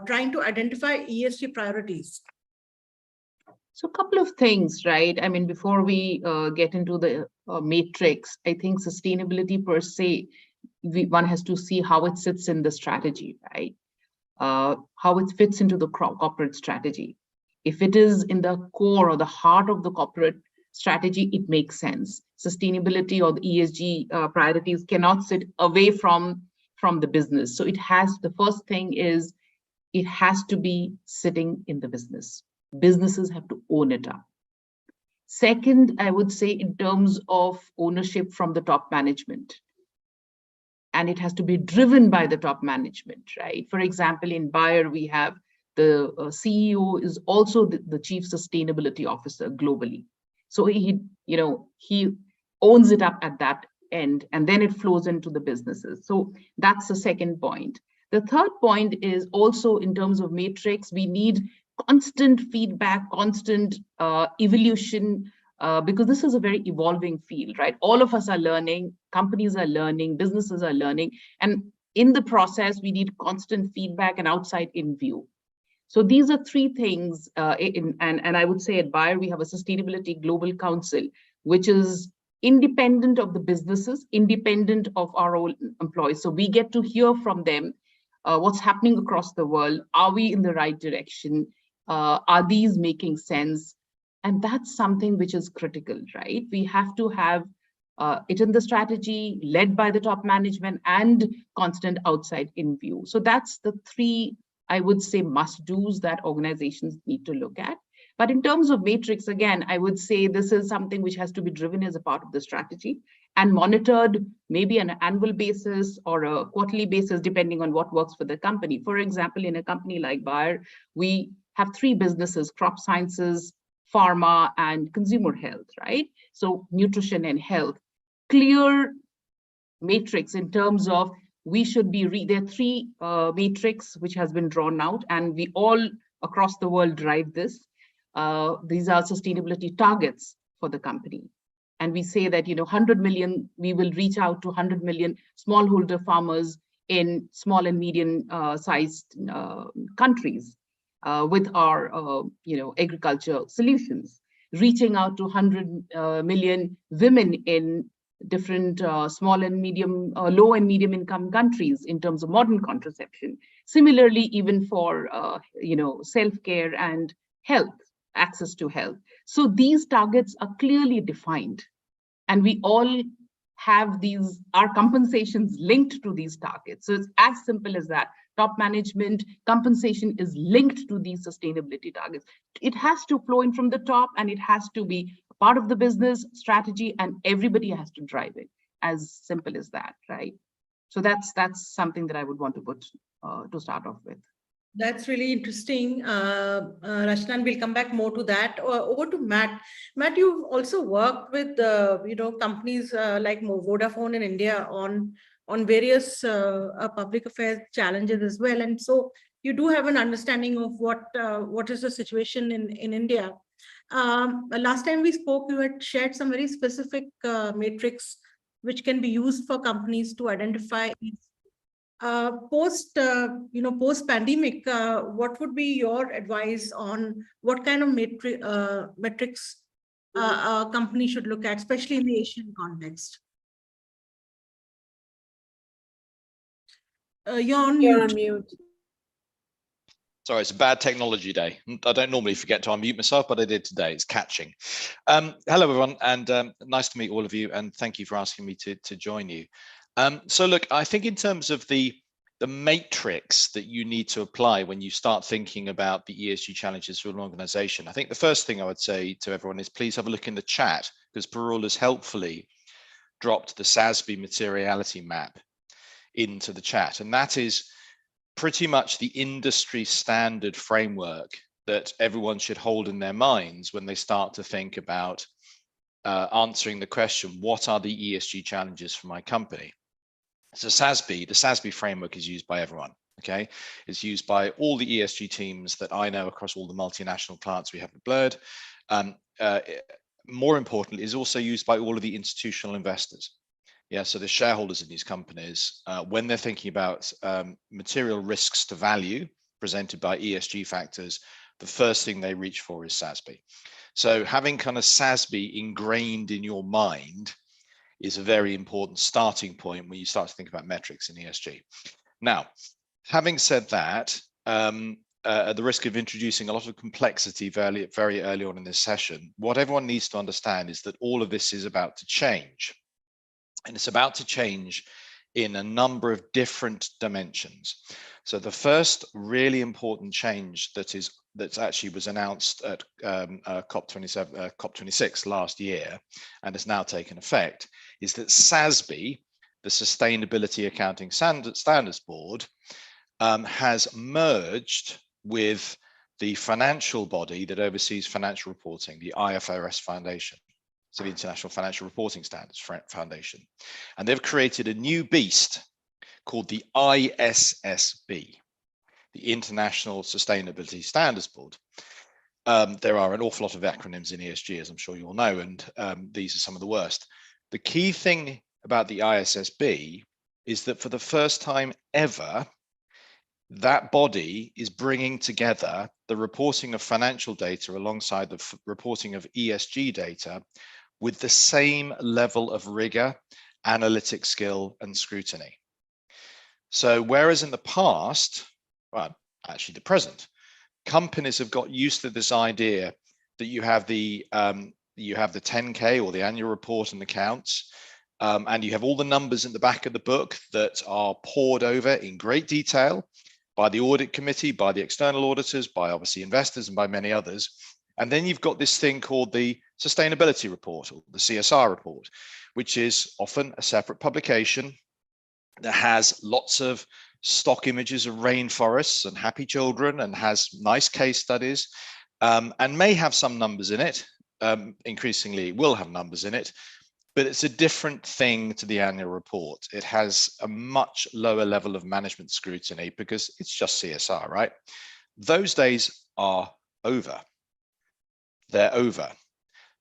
trying to identify ESG priorities? So a couple of things, right? I mean, before we get into the matrix, I think sustainability per se, one has to see how it sits in the strategy, right? How it fits into the corporate strategy. If it is in the core or the heart of the corporate strategy, it makes sense. Sustainability or the ESG priorities cannot sit away from the business. So it has, the first thing is, it has to be sitting in the business. Businesses have to own it up. Second, I would say in terms of ownership from the top management, and it has to be driven by the top management, right? For example, in Bayer, we have the CEO is also the chief sustainability officer globally. So he owns it up at that end, and then it flows into the businesses. So that's the second point. The third point is also in terms of matrix, we need constant feedback, constant evolution, because this is a very evolving field, right? All of us are learning, companies are learning, businesses are learning, and in the process, we need constant feedback and outside in view. So these are three things, and I would say at Bayer, we have a Sustainability Global Council, which is independent of the businesses, independent of our own employees. So we get to hear from them what's happening across the world. Are we in the right direction? Are these making sense? And that's something which is critical, right? We have to have it in the strategy, led by the top management, and constant outside in view. So that's the three, I would say, must-dos that organizations need to look at. But in terms of matrix, again, I would say this is something which has to be driven as a part of the strategy and monitored maybe on an annual basis or a quarterly basis, depending on what works for the company. For example, in a company like Bayer, we have three businesses: crop sciences, pharma, and consumer health, right? So nutrition and health. Clear matrix in terms of we should be, there are three matrix which has been drawn out, and we all across the world drive this. These are sustainability targets for the company. And we say that, 100 million, we will reach out to 100 million smallholder farmers in small and medium sized countries with our, agriculture solutions, reaching out to 100 million women in different small and medium, low and medium income countries in terms of modern contraception. Similarly, even for, self-care and health, access to health. So these targets are clearly defined, and we all have these, our compensations linked to these targets. So it's as simple as that. Top management compensation is linked to these sustainability targets. It has to flow in from the top, and it has to be part of the business strategy, and everybody has to drive it. As simple as that, right? So that's something that I would want to put to start off with. That's really interesting. Rachna, we'll come back more to that. Over to Matt. Matt, you've also worked with companies like Vodafone in India on various public affairs challenges as well, and so you do have an understanding of what is the situation in India. Last time we spoke, you had shared some very specific matrix which can be used for companies to identify. Post pandemic, what would be your advice on what kind of metrics a company should look at, especially in the Asian context? You're on mute. Sorry, it's a bad technology day. I don't normally forget to unmute myself, but I did today. It's catching. Hello, everyone, and nice to meet all of you, and thank you for asking me to join you. So look, I think in terms of the matrix that you need to apply when you start thinking about the ESG challenges for an organization, I think the first thing I would say to everyone is please have a look in the chat, because Parul has helpfully dropped the SASB materiality map into the chat. And that is pretty much the industry standard framework that everyone should hold in their minds when they start to think about answering the question, what are the ESG challenges for my company? So the SASB framework is used by everyone, okay? It's used by all the ESG teams that I know across all the multinational clients we have at Blurred. More importantly, is also used by all of the institutional investors. Yeah, so the shareholders in these companies, when they're thinking about material risks to value presented by ESG factors, the first thing they reach for is SASB. So having kind of SASB ingrained in your mind is a very important starting point when you start to think about metrics in ESG. Now, having said that, at the risk of introducing a lot of complexity very early on in this session, what everyone needs to understand is that all of this is about to change. And it's about to change in a number of different dimensions. So the first really important change that actually was announced at COP26 last year and has now taken effect is that SASB, the Sustainability Accounting Standards Board, has merged with the financial body that oversees financial reporting, the IFRS Foundation, so the International Financial Reporting Standards Foundation. And they've created a new beast called the ISSB, the International Sustainability Standards Board. There are an awful lot of acronyms in ESG, as I'm sure you all know, and these are some of the worst. The key thing about the ISSB is that for the first time ever, that body is bringing together the reporting of financial data alongside the reporting of ESG data with the same level of rigor, analytic skill, and scrutiny. So whereas in the past, well, actually the present, companies have got used to this idea that you have the 10K or the annual report and accounts, and you have all the numbers in the back of the book that are poured over in great detail by the audit committee, by the external auditors, by obviously investors, and by many others. And then you've got this thing called the sustainability report or the CSR report, which is often a separate publication that has lots of stock images of rainforests and happy children and has nice case studies, and may have some numbers in it. Increasingly will have numbers in it, but it's a different thing to the annual report. It has a much lower level of management scrutiny because it's just CSR, right? Those days are over. They're over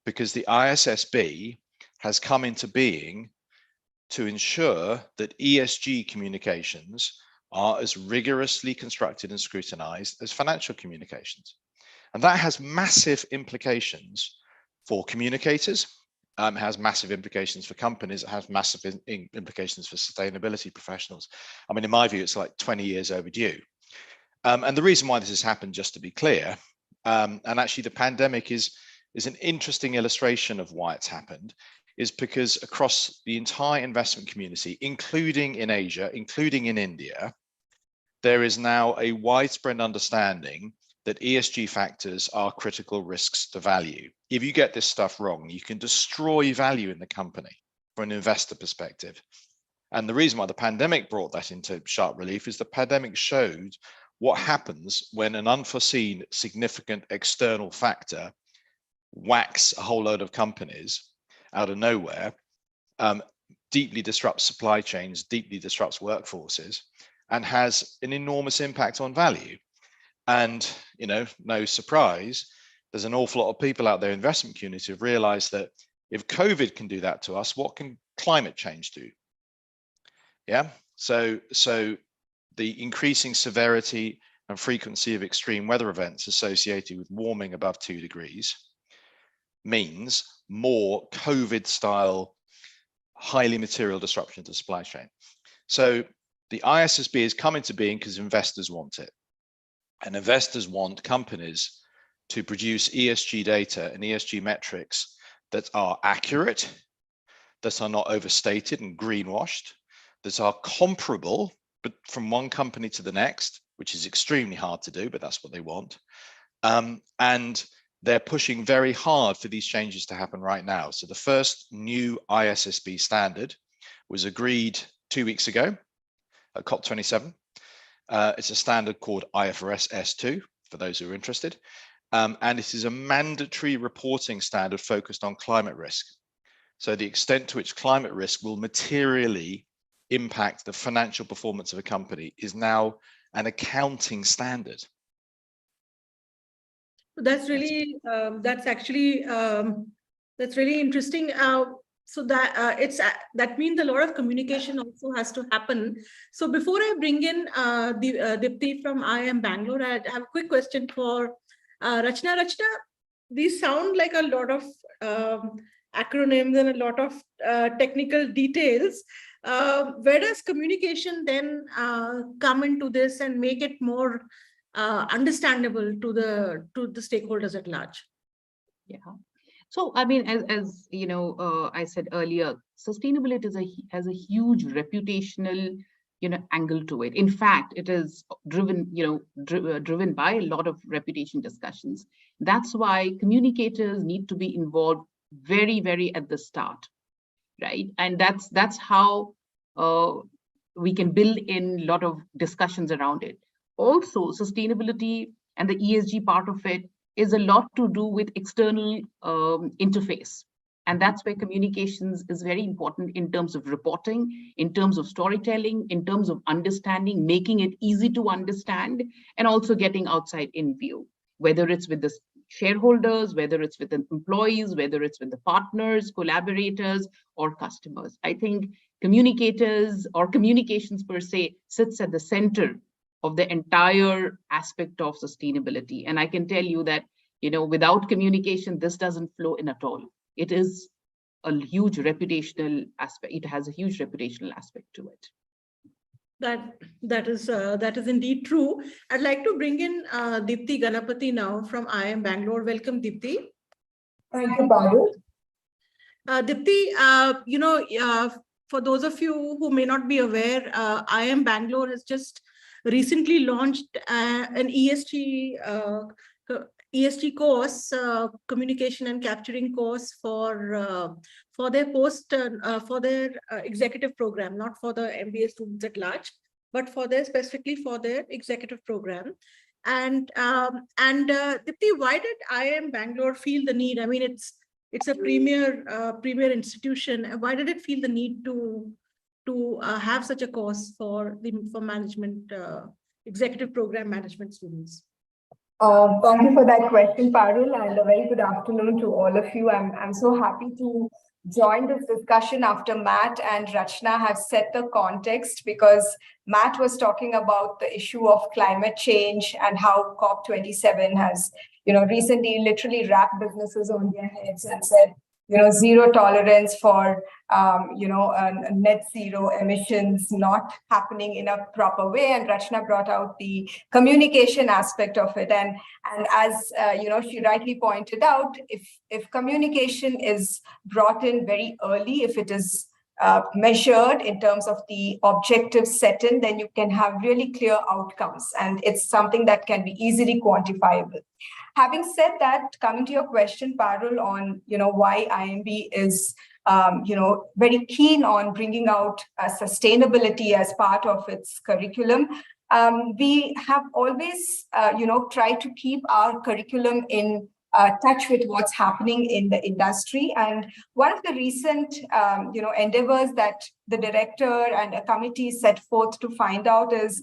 because the ISSB has come into being to ensure that ESG communications are as rigorously constructed and scrutinized as financial communications. And that has massive implications for communicators. It has massive implications for companies. It has massive implications for sustainability professionals. I mean, in my view, it's like 20 years overdue. And the reason why this has happened, just to be clear, and actually the pandemic is an interesting illustration of why it's happened, is because across the entire investment community, including in Asia, including in India, there is now a widespread understanding that ESG factors are critical risks to value. If you get this stuff wrong, you can destroy value in the company from an investor perspective. And the reason why the pandemic brought that into sharp relief is the pandemic showed what happens when an unforeseen significant external factor whacks a whole load of companies out of nowhere, deeply disrupts supply chains, deeply disrupts workforces, and has an enormous impact on value. And, you know, no surprise, there's an awful lot of people out there in the investment community who've realized that if COVID can do that to us, what can climate change do? Yeah, so the increasing severity and frequency of extreme weather events associated with warming above 2 degrees means more COVID-style, highly material disruption to the supply chain. So the ISSB has come into being because investors want it. And investors want companies to produce ESG data and ESG metrics that are accurate, that are not overstated and greenwashed, that are comparable, but from one company to the next, which is extremely hard to do, but that's what they want. And they're pushing very hard for these changes to happen right now. So the first new ISSB standard was agreed 2 weeks ago at COP27. It's a standard called IFRS S2, for those who are interested. And it is a mandatory reporting standard focused on climate risk. So the extent to which climate risk will materially impact the financial performance of a company is now an accounting standard. That's really, that's really interesting. So that means a lot of communication also has to happen. So before I bring in Dipti from IIM Bangalore, I have a quick question for Rachna. Rachna, these sound like a lot of acronyms and a lot of technical details. Where does communication then come into this and make it more understandable to the stakeholders at large? Yeah. So, I mean, as you know, I said earlier, sustainability has a huge reputational, angle to it. In fact, it is driven, driven by a lot of reputation discussions. That's why communicators need to be involved very, very at the start, right? And that's how we can build in a lot of discussions around it. Also, sustainability and the ESG part of it is a lot to do with external interface. And that's where communications is very important in terms of reporting, in terms of storytelling, in terms of understanding, making it easy to understand, and also getting outside in view, whether it's with the shareholders, whether it's with the employees, whether it's with the partners, collaborators, or customers. I think communicators or communications per se sits at the center of the entire aspect of sustainability. And I can tell you that, without communication, this doesn't flow in at all. It is a huge reputational aspect. It has a huge reputational aspect to it. That is indeed true. I'd like to bring in Dipti Ganapati now from IIM Bangalore. Welcome, Dipti. Thank you, Parul. Dipti, for those of you who may not be aware, IIM Bangalore has just recently launched an ESG course, communication and capturing course for their executive program, not for the MBA students at large, but specifically for their executive program. And Dipti, why did IIM Bangalore feel the need? I mean, it's a premier institution. Why did it feel the need to have such a course for management executive program management students? Thank you for that question, Parul, and a very good afternoon to all of you. I'm so happy to join this discussion after Matt and Rachna have set the context, because Matt was talking about the issue of climate change and how COP27 has, recently literally wrapped businesses on their heads and said, zero tolerance for, net zero emissions not happening in a proper way. And Rachna brought out the communication aspect of it. And as, she rightly pointed out, if communication is brought in very early, if it is measured in terms of the objectives set in, then you can have really clear outcomes. And it's something that can be easily quantifiable. Having said that, coming to your question, Parul, on why IMB is very keen on bringing out sustainability as part of its curriculum, we have always tried to keep our curriculum in touch with what's happening in the industry. And one of the recent endeavors that the director and a committee set forth to find out is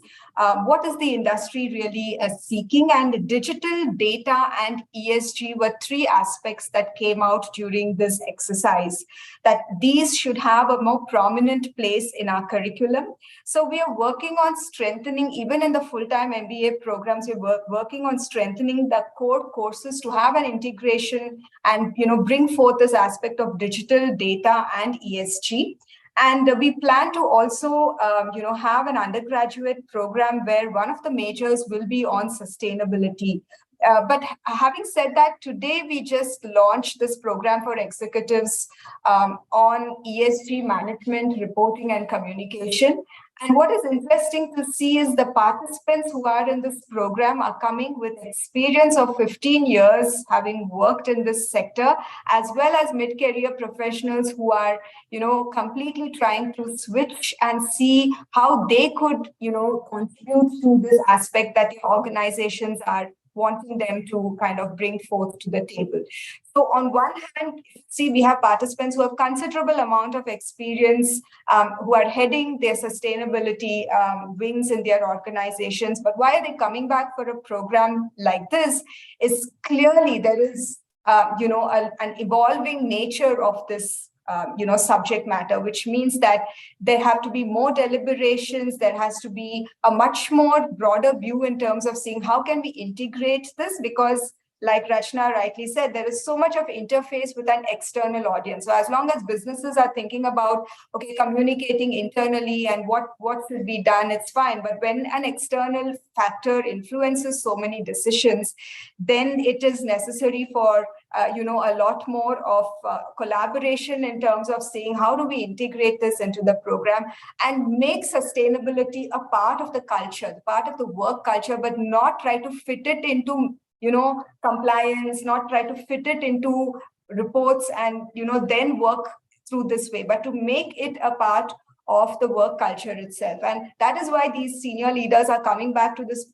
what is the industry really seeking. And digital, data, and ESG were three aspects that came out during this exercise, that these should have a more prominent place in our curriculum. So we are working on strengthening, even in the full-time MBA programs, we're working on strengthening the core courses to have an integration and bring forth this aspect of digital, data, and ESG. And we plan to also, have an undergraduate program where one of the majors will be on sustainability. But having said that, today we just launched this program for executives on ESG management, reporting, and communication. And what is interesting to see is the participants who are in this program are coming with experience of 15 years having worked in this sector, as well as mid-career professionals who are, completely trying to switch and see how they could, contribute to this aspect that the organizations are wanting them to kind of bring forth to the table. So on one hand, see, we have participants who have considerable amount of experience, who are heading their sustainability wings in their organizations. But why are they coming back for a program like this? Is clearly there is, an evolving nature of this subject matter, which means that there have to be more deliberations. There has to be a much more broader view in terms of seeing how can we integrate this, because like Rachna rightly said, there is so much of interface with an external audience. So as long as businesses are thinking about, okay, communicating internally and what should be done, it's fine. But when an external factor influences so many decisions, then it is necessary for a lot more of collaboration in terms of saying how do we integrate this into the program and make sustainability a part of the culture, part of the work culture, but not try to fit it into compliance, not try to fit it into reports and then work through this way, but to make it a part of the work culture itself. And that is why these senior leaders are coming back to this,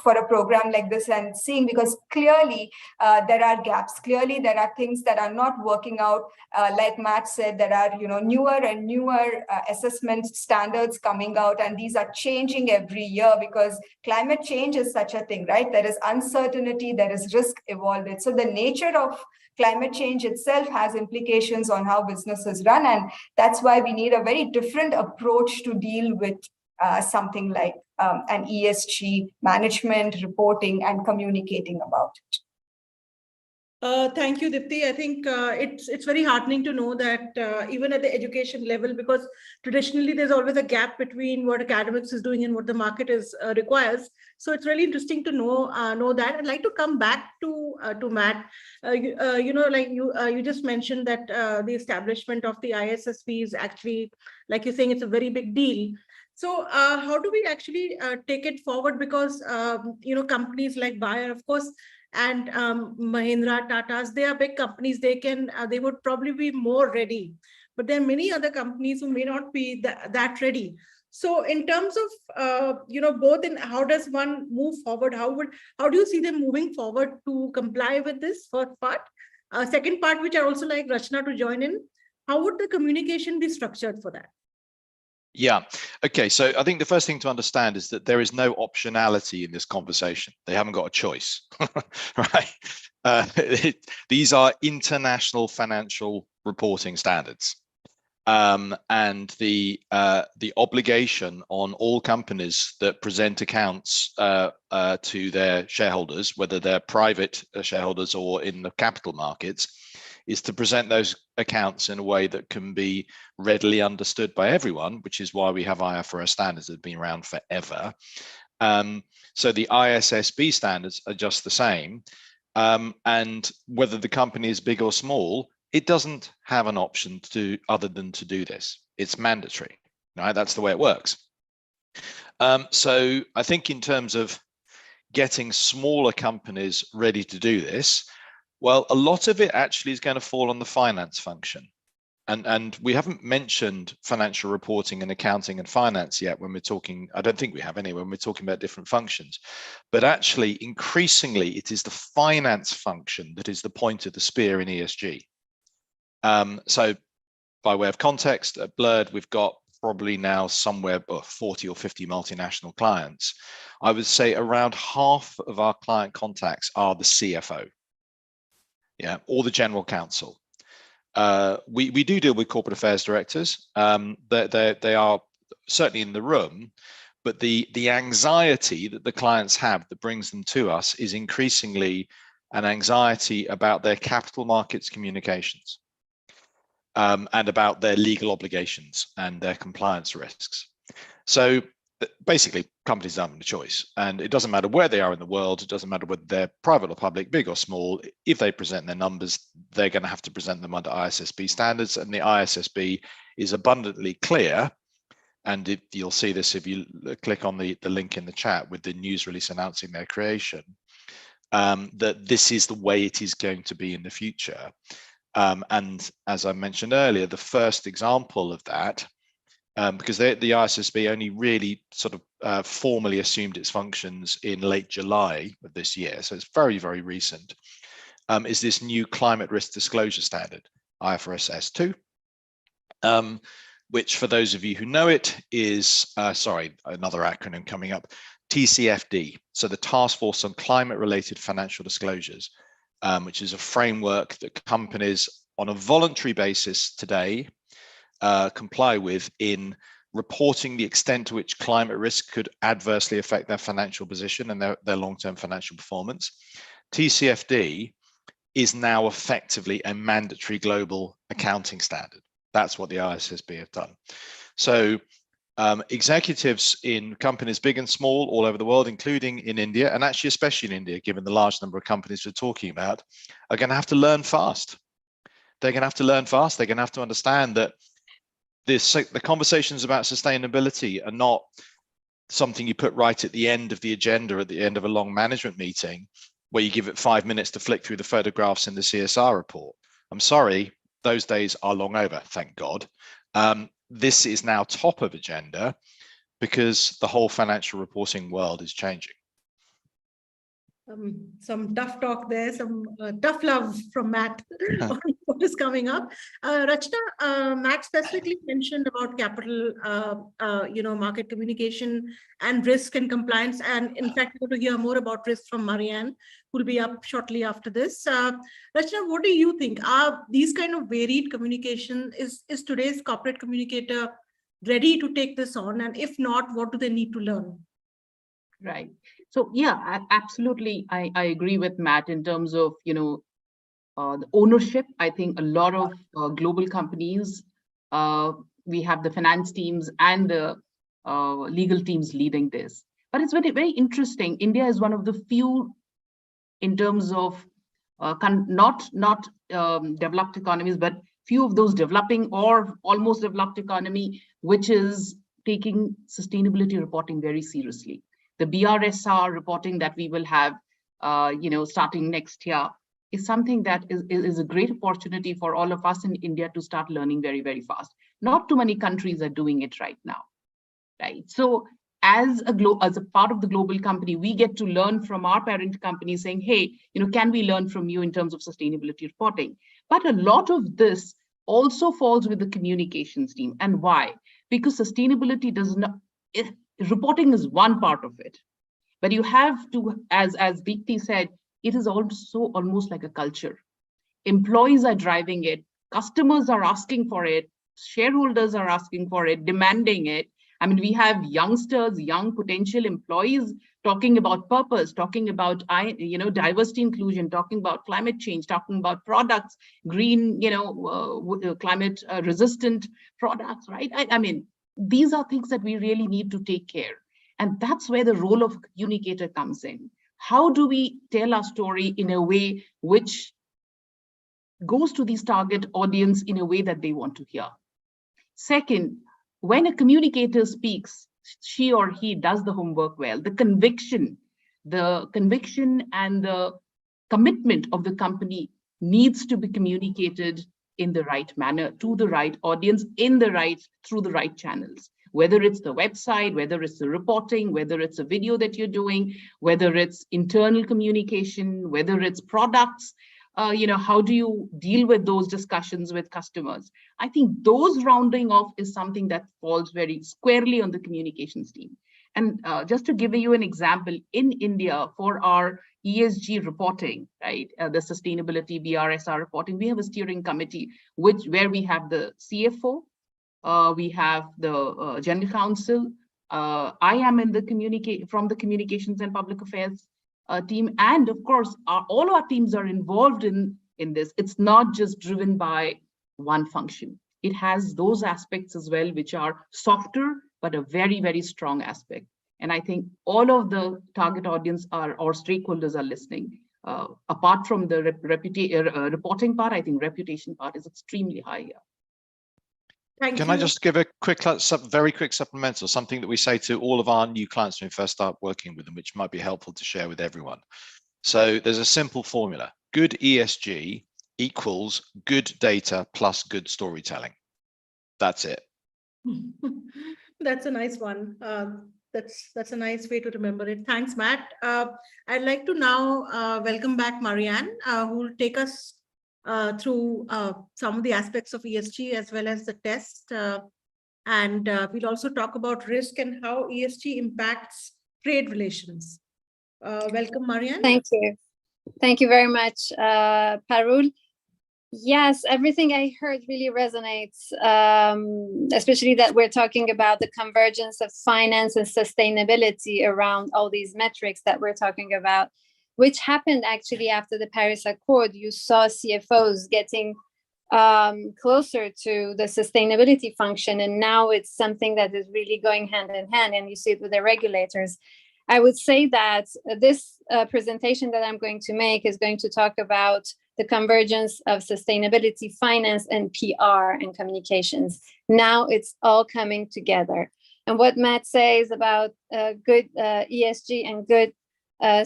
for a program like this and seeing, because clearly there are gaps. Clearly there are things that are not working out. Like Matt said, there are, newer and newer assessment standards coming out, and these are changing every year because climate change is such a thing, right? There is uncertainty, there is risk evolved. So the nature of climate change itself has implications on how businesses run. And that's why we need a very different approach to deal with something like an ESG management, reporting, and communicating about it. Thank you, Dipti. I think it's very heartening to know that even at the education level, because traditionally there's always a gap between what academics is doing and what the market is requires. So it's really interesting to know that. I'd like to come back to Matt. You just mentioned that the establishment of the ISSB is actually, like you're saying, it's a very big deal. So how do we actually take it forward? Because companies like Bayer, of course, and Mahindra, Tata's, they are big companies. They would probably be more ready, but there are many other companies who may not be that ready. So in terms of both, in how does one move forward? How do you see them moving forward to comply with this first part? Second part, which I also like Rachna to join in, how would the communication be structured for that? Yeah. Okay. So I think the first thing to understand is that there is no optionality in this conversation. They haven't got a choice, right? These are international financial reporting standards, and the obligation on all companies that present accounts to their shareholders, whether they're private shareholders or in the capital markets, is to present those accounts in a way that can be readily understood by everyone, which is why we have IFRS standards that have been around forever. So the ISSB standards are just the same. And whether the company is big or small, it doesn't have an option other than to do this. It's mandatory, right? That's the way it works. So I think in terms of getting smaller companies ready to do this, well, a lot of it actually is going to fall on the finance function. And we haven't mentioned financial reporting and accounting and finance yet when we're talking, I don't think we have anyway, when we're talking about different functions. But actually, increasingly, it is the finance function that is the point of the spear in ESG. So by way of context, at Blurred, we've got probably now somewhere 40 or 50 multinational clients. I would say around half of our client contacts are the CFO. Yeah, or the general counsel. We do deal with corporate affairs directors. They are certainly in the room, but the anxiety that the clients have that brings them to us is increasingly an anxiety about their capital markets communications, and about their legal obligations and their compliance risks. So basically, companies don't have a choice, and it doesn't matter where they are in the world. It doesn't matter whether they're private or public, big or small. If they present their numbers, they're going to have to present them under ISSB standards, and the ISSB is abundantly clear. And you'll see this if you click on the link in the chat with the news release announcing their creation, that this is the way it is going to be in the future. And as I mentioned earlier, the first example of that, because the ISSB only really sort of formally assumed its functions in late July of this year, so it's very, very recent, is this new climate risk disclosure standard, IFRS S2, which for those of you who know it is, another acronym coming up, TCFD, so the Task Force on Climate Related Financial Disclosures, which is a framework that companies on a voluntary basis today comply with in reporting the extent to which climate risk could adversely affect their financial position and their long-term financial performance. TCFD is now effectively a mandatory global accounting standard. That's what the ISSB have done. So executives in companies big and small all over the world, including in India, and actually especially in India, given the large number of companies we're talking about, are going to have to learn fast. They're going to have to learn fast. They're going to have to understand that the conversations about sustainability are not something you put right at the end of the agenda, at the end of a long management meeting, where you give it 5 minutes to flick through the photographs in the CSR report. I'm sorry, those days are long over, thank God. This is now top of agenda because the whole financial reporting world is changing. Some tough talk there, some tough love from Matt on what is coming up. Rachna, Matt specifically mentioned about capital, market communication and risk and compliance. And in fact, we're going to hear more about risk from Marianne, who will be up shortly after this. Rachna, what do you think? Are these kind of varied communication, is today's corporate communicator ready to take this on? And if not, what do they need to learn? Right. So yeah, absolutely. I agree with Matt in terms of, the ownership. I think a lot of global companies, we have the finance teams and the legal teams leading this. But it's very, very interesting. India is one of the few in terms of not developed economies, but few of those developing or almost developed economy, which is taking sustainability reporting very seriously. The BRSR reporting that we will have, starting next year is something that is a great opportunity for all of us in India to start learning very, very fast. Not too many countries are doing it right now, right? So as a part of the global company, we get to learn from our parent company saying, hey, can we learn from you in terms of sustainability reporting? But a lot of this also falls with the communications team. And why? Because sustainability does not, reporting is one part of it, but you have to, as Deepti said, it is also almost like a culture. Employees are driving it, customers are asking for it, shareholders are asking for it, demanding it. I mean, we have youngsters, young potential employees talking about purpose, talking about diversity inclusion, talking about climate change, talking about products, green, climate resistant products, right? I mean, these are things that we really need to take care. And that's where the role of communicator comes in. How do we tell our story in a way which goes to this target audience in a way that they want to hear? Second, when a communicator speaks, she or he does the homework well. The conviction and the commitment of the company needs to be communicated in the right manner to the right audience through the right channels, whether it's the website, whether it's the reporting, whether it's a video that you're doing, whether it's internal communication, whether it's products, how do you deal with those discussions with customers? I think those rounding off is something that falls very squarely on the communications team. And just to give you an example, in India, for our ESG reporting, right, the sustainability BRSR reporting, we have a steering committee where we have the CFO, we have the general counsel. I am in from the communications and public affairs team, and of course, all our teams are involved in this. It's not just driven by one function. It has those aspects as well, which are softer, but a very, very strong aspect. And I think all of the target audience or stakeholders are listening. Apart from the reporting part, I think reputation part is extremely high here. Can I just give a very quick supplemental, something that we say to all of our new clients when we first start working with them, which might be helpful to share with everyone. So there's a simple formula. Good ESG equals good data plus good storytelling. That's it. That's a nice one. That's a nice way to remember it. Thanks, Matt. I'd like to now welcome back Marianne, who will take us through some of the aspects of ESG as well as the test. And we'll also talk about risk and how ESG impacts trade relations. Welcome, Marianne. Thank you. Thank you very much, Parul. Yes, everything I heard really resonates, especially that we're talking about the convergence of finance and sustainability around all these metrics that we're talking about, which happened actually after the Paris Accord. You saw CFOs getting closer to the sustainability function, and now it's something that is really going hand in hand, and you see it with the regulators. I would say that this presentation that I'm going to make is going to talk about the convergence of sustainability, finance, and PR and communications. Now it's all coming together. And what Matt says about good ESG and good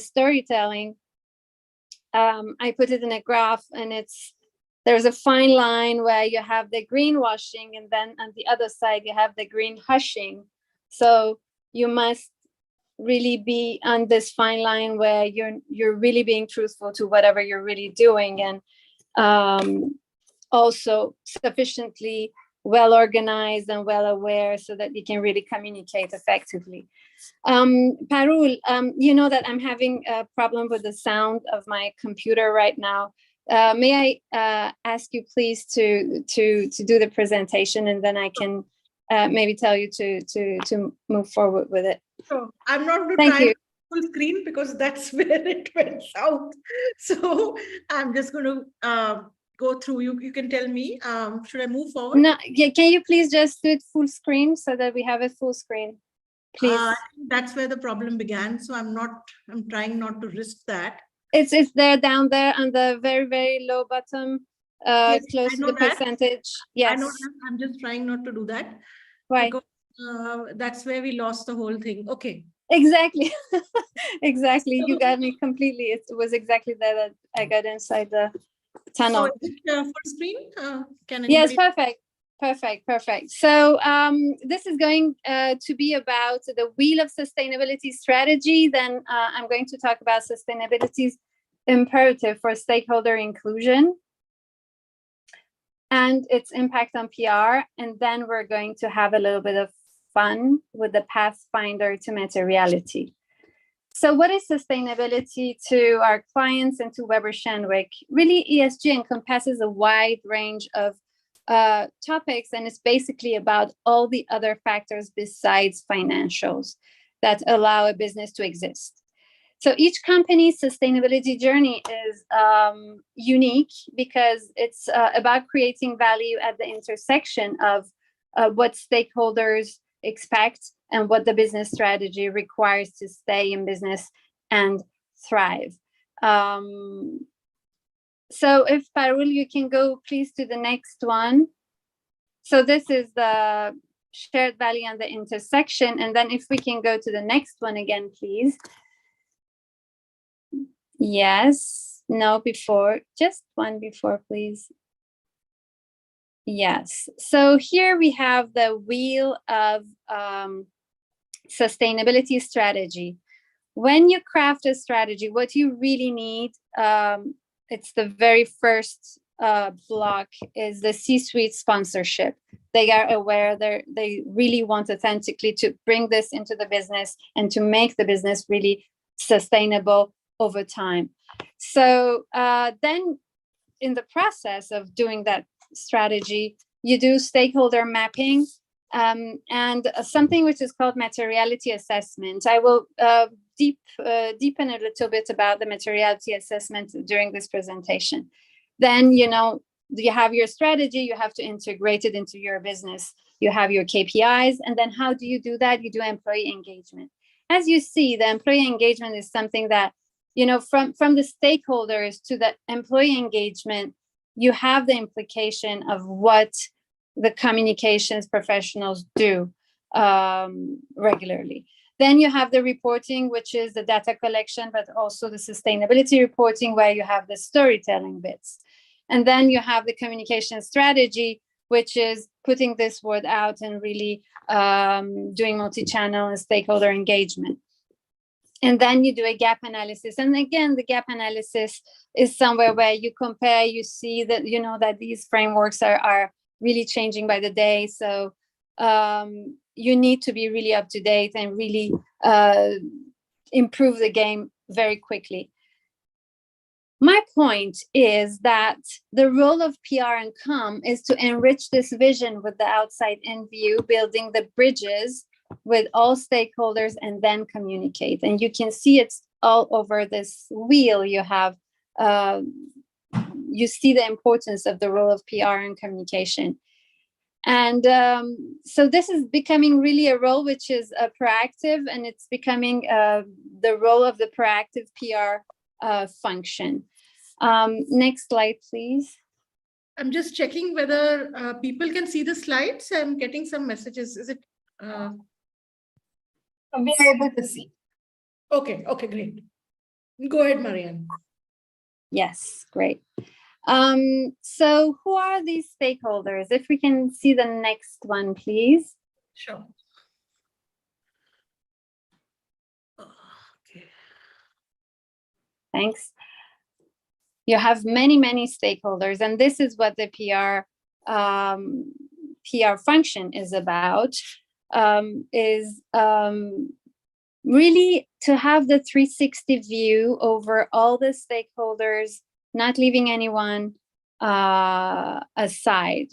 storytelling, I put it in a graph, and there's a fine line where you have the greenwashing, and then on the other side you have the green hushing. So you must really be on this fine line where you're really being truthful to whatever you're really doing, and also sufficiently well organized and well aware so that you can really communicate effectively. Parul, you know that I'm having a problem with the sound of my computer right now. May I ask you please to do the presentation, and then I can maybe tell you to move forward with it. So I'm not going to Thank try you. full screen because that's where it went south. So I'm just going to go through. You can tell me. Should I move forward? No, yeah, can you please just do it full screen so that we have it full screen, please? That's where the problem began. So I'm trying not to risk that. It's there down there on the very, very low bottom, Yes, close to the that. percentage. Yes. I know that. I'm just trying not to do that. Why? Because that's where we lost the whole thing. Okay. Exactly. Exactly. You got me completely. It was exactly there that I got inside the tunnel. So is it full screen? Can anybody... Yes, perfect. So this is going to be about the wheel of sustainability strategy. Then I'm going to talk about sustainability's imperative for stakeholder inclusion and its impact on PR. And then we're going to have a little bit of fun with the pathfinder to materiality. So what is sustainability to our clients and to Weber Shandwick? Really, ESG encompasses a wide range of topics, and it's basically about all the other factors besides financials that allow a business to exist. So each company's sustainability journey is unique because it's about creating value at the intersection of what stakeholders expect and what the business strategy requires to stay in business and thrive. So if Parul, you can go please to the next one. So this is the shared value and the intersection. And then if we can go to the next one again, please. Yes, no, before, just one before, please. Yes, so here we have the wheel of sustainability strategy. When you craft a strategy, what you really need, it's the very first block is the C-suite sponsorship. They are aware, they really want authentically to bring this into the business and to make the business really sustainable over time. So then in the process of doing that strategy, you do stakeholder mapping and something which is called materiality assessment. I will deepen a little bit about the materiality assessment during this presentation. Then, you have your strategy, you have to integrate it into your business. You have your KPIs, and then how do you do that? You do employee engagement. As you see, the employee engagement is something that, from the stakeholders to the employee engagement, you have the implication of what the communications professionals do regularly. Then you have the reporting, which is the data collection, but also the sustainability reporting, where you have the storytelling bits. And then you have the communication strategy, which is putting this word out and really doing multi-channel and stakeholder engagement. And then you do a gap analysis. And again, the gap analysis is somewhere where you compare, you see that, that these frameworks are really changing by the day. So you need to be really up to date and really improve the game very quickly. My point is that the role of PR and comm is to enrich this vision with the outside in view, building the bridges with all stakeholders and then communicate. And you can see it's all over this wheel. You have, you see the importance of the role of PR and communication. And so this is becoming really a role which is proactive, and it's becoming the role of the proactive PR function. Next slide, please. I'm just checking whether people can see the slides. I'm getting some messages. Is it? We are able to see. Okay, great. Go ahead, Marianne. Yes, great. So who are these stakeholders? If we can see the next one, please. Sure. Okay. Thanks. You have many, many stakeholders, and this is what the PR function is about, really to have the 360 view over all the stakeholders, not leaving anyone aside.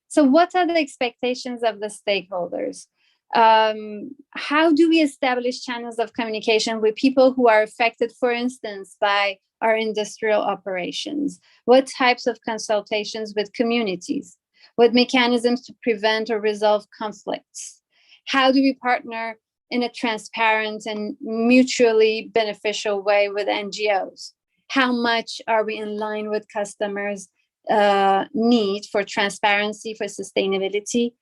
So what are the expectations of the stakeholders? How do we establish channels of communication with people who are affected, for instance, by our industrial operations? What types of consultations with communities? What mechanisms to prevent or resolve conflicts? How do we partner in a transparent and mutually beneficial way with NGOs? How much are we in line with customers' need for transparency, for sustainability,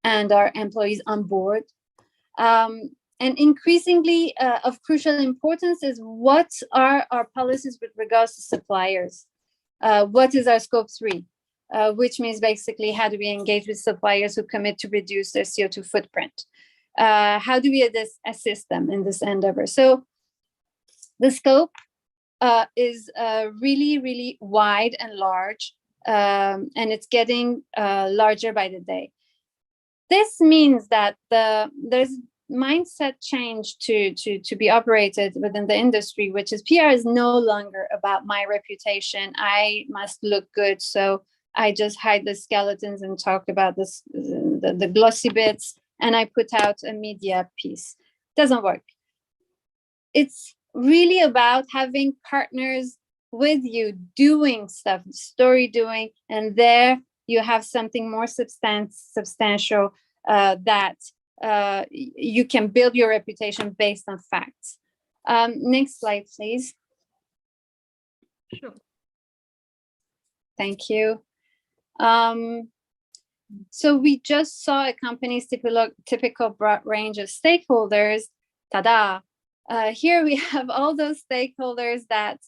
and our employees on board? And increasingly of crucial importance is what are our policies with regards to suppliers? What is our scope 3? Which means basically how do we engage with suppliers who commit to reduce their CO2 footprint? How do we assist them in this endeavor? So the scope is really, really wide and large, and it's getting larger by the day. This means that there's mindset change to be operated within the industry, which is PR is no longer about my reputation. I must look good, so I just hide the skeletons and talk about this, the glossy bits, and I put out a media piece. Doesn't work. It's really about having partners with you doing stuff, story doing, and there you have something more substantial that you can build your reputation based on facts. Next slide, please. Sure. Thank you. So we just saw a company's typical broad range of stakeholders. Ta-da! Here we have all those stakeholders that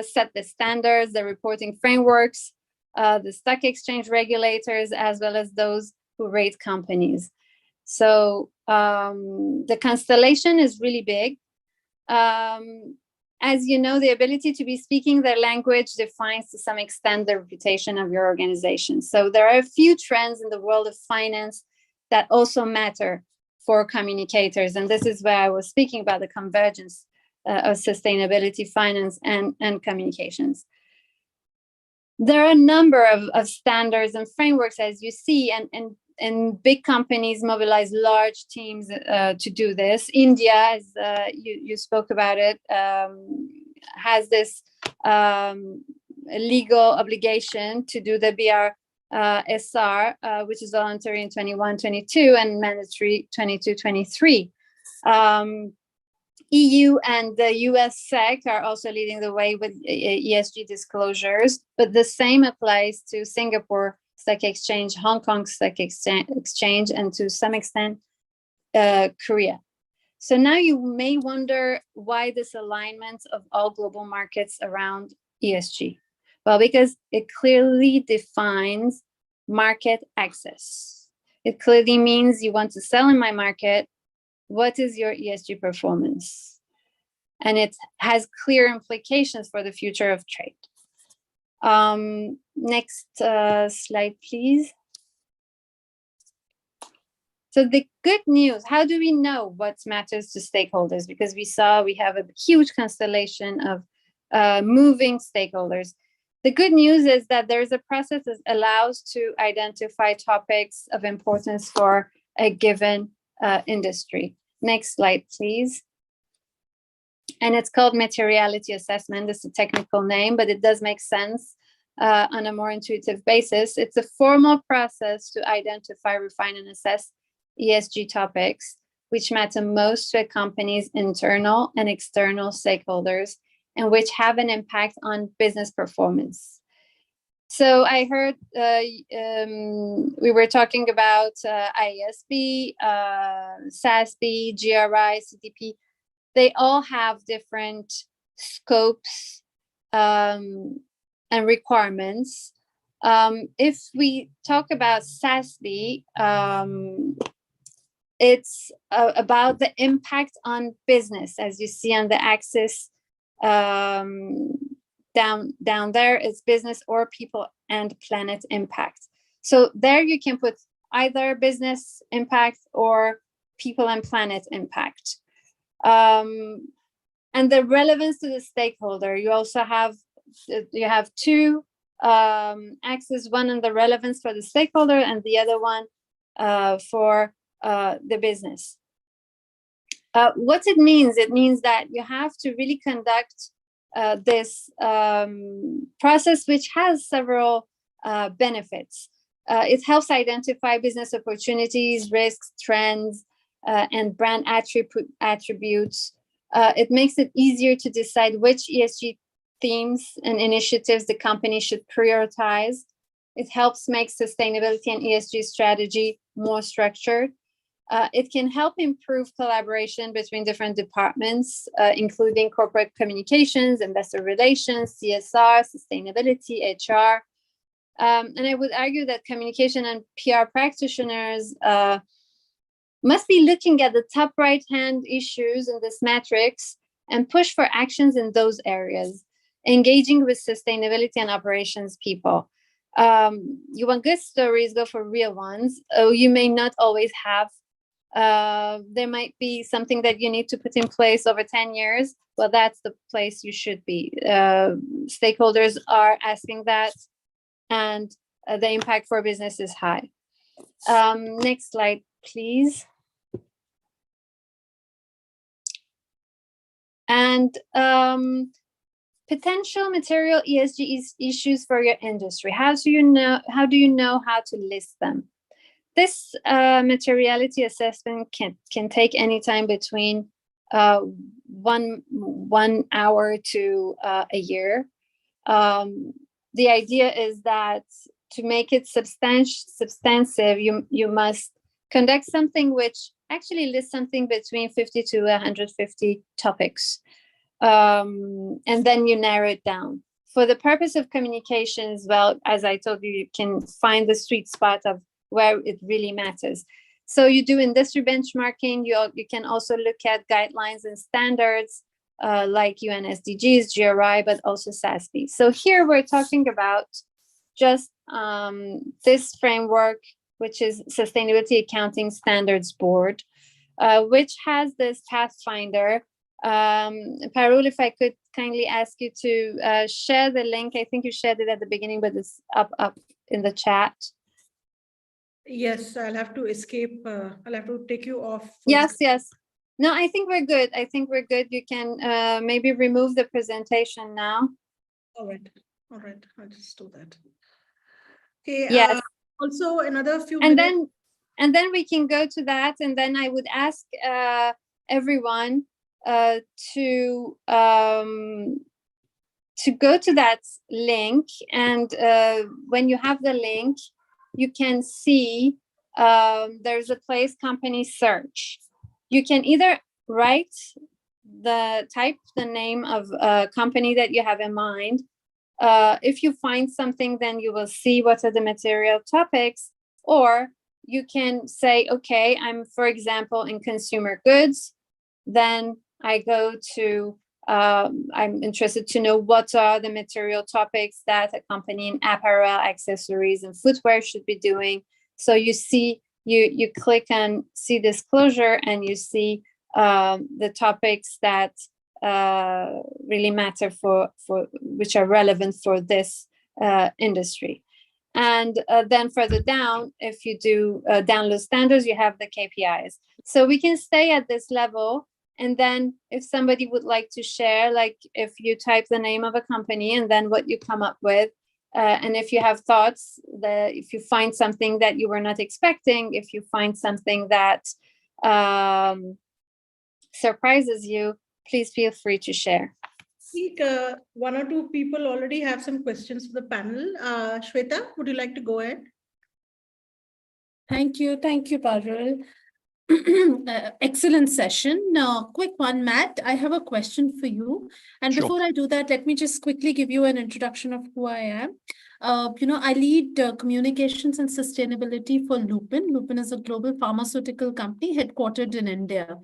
set the standards, the reporting frameworks, the stock exchange regulators, as well as those who rate companies. So the constellation is really big. As you know, the ability to be speaking their language defines to some extent the reputation of your organization. So there are a few trends in the world of finance that also matter for communicators. And this is where I was speaking about the convergence of sustainability, finance, and communications. There are a number of standards and frameworks, as you see, and big companies mobilize large teams to do this. India, as you spoke about it, has this legal obligation to do the BRSR, which is voluntary in 21-22 and mandatory 22-23. EU and the US SEC are also leading the way with ESG disclosures, but the same applies to Singapore Stock Exchange, Hong Kong Stock Exchange, and to some extent, Korea. So now you may wonder why this alignment of all global markets around ESG. Well, because it clearly defines market access. It clearly means you want to sell in my market. What is your ESG performance? And it has clear implications for the future of trade. Next slide, please. So the good news, how do we know what matters to stakeholders? Because we have a huge constellation of moving stakeholders. The good news is that there's a process that allows to identify topics of importance for a given industry. Next slide, please. And it's called materiality assessment. It's a technical name, but it does make sense on a more intuitive basis. It's a formal process to identify, refine, and assess ESG topics, which matter most to a company's internal and external stakeholders, and which have an impact on business performance. So I heard we were talking about IASB, SASB, GRI, CDP. They all have different scopes and requirements. If we talk about SASB, it's about the impact on business, as you see on the axis down there. It's business or people and planet impact. So there you can put either business impact or people and planet impact. And the relevance to the stakeholder, you also have two axes, one on the relevance for the stakeholder and the other one for the business. What it means that you have to really conduct this process, which has several benefits. It helps identify business opportunities, risks, trends, and brand attributes. It makes it easier to decide which ESG themes and initiatives the company should prioritize. It helps make sustainability and ESG strategy more structured. It can help improve collaboration between different departments, including corporate communications, investor relations, CSR, sustainability, HR. And I would argue that communication and PR practitioners must be looking at the top right-hand issues in this matrix and push for actions in those areas, engaging with sustainability and operations people. You want good stories, go for real ones. Oh, you may not always have. There might be something that you need to put in place over 10 years. Well, that's the place you should be. Stakeholders are asking that, and the impact for business is high. Next slide, please. And potential material ESG issues for your industry. How do you know how to list them? This materiality assessment can take any time between 1 hour to a year. The idea is that to make it substantive, you must conduct something which actually lists something between 50 to 150 topics. And then you narrow it down. For the purpose of communications, well, as I told you, you can find the sweet spot of where it really matters. So you do industry benchmarking. You can also look at guidelines and standards like UN SDGs, GRI, but also SASB. So here we're talking about just this framework, which is Sustainability Accounting Standards Board, which has this pathfinder. Parul, if I could kindly ask you to share the link. I think you shared it at the beginning, but it's up in the chat. Yes, I'll have to escape. I'll have to take you off. Yes. No, I think we're good. You can maybe remove the presentation now. All right. I'll just do that. Okay. Yes. Also, another few and minutes. then we can go to that, and then I would ask everyone to go to that link, and when you have the link, you can see there's a place company search. You can either type the name of a company that you have in mind. If you find something, then you will see what are the material topics, or you can say, okay, I'm, for example, in consumer goods. Then I go to, I'm interested to know what are the material topics that a company in apparel, accessories, and footwear should be doing. So you see, you click on see disclosure, and you see the topics that really matter for which are relevant for this industry. And then further down, if you do download standards, you have the KPIs. So we can stay at this level. And then if somebody would like to share, like if you type the name of a company and then what you come up with, and if you have thoughts, if you find something that you were not expecting, if you find something that surprises you, please feel free to share. I think one or two people already have some questions for the panel. Shweta, would you like to go ahead? Thank you, Parul. Excellent session. Quick one, Matt, I have a question for you. And Sure. before I do that, let me just quickly give you an introduction of who I am. I lead communications and sustainability for Lupin. Lupin is a global pharmaceutical company headquartered in India.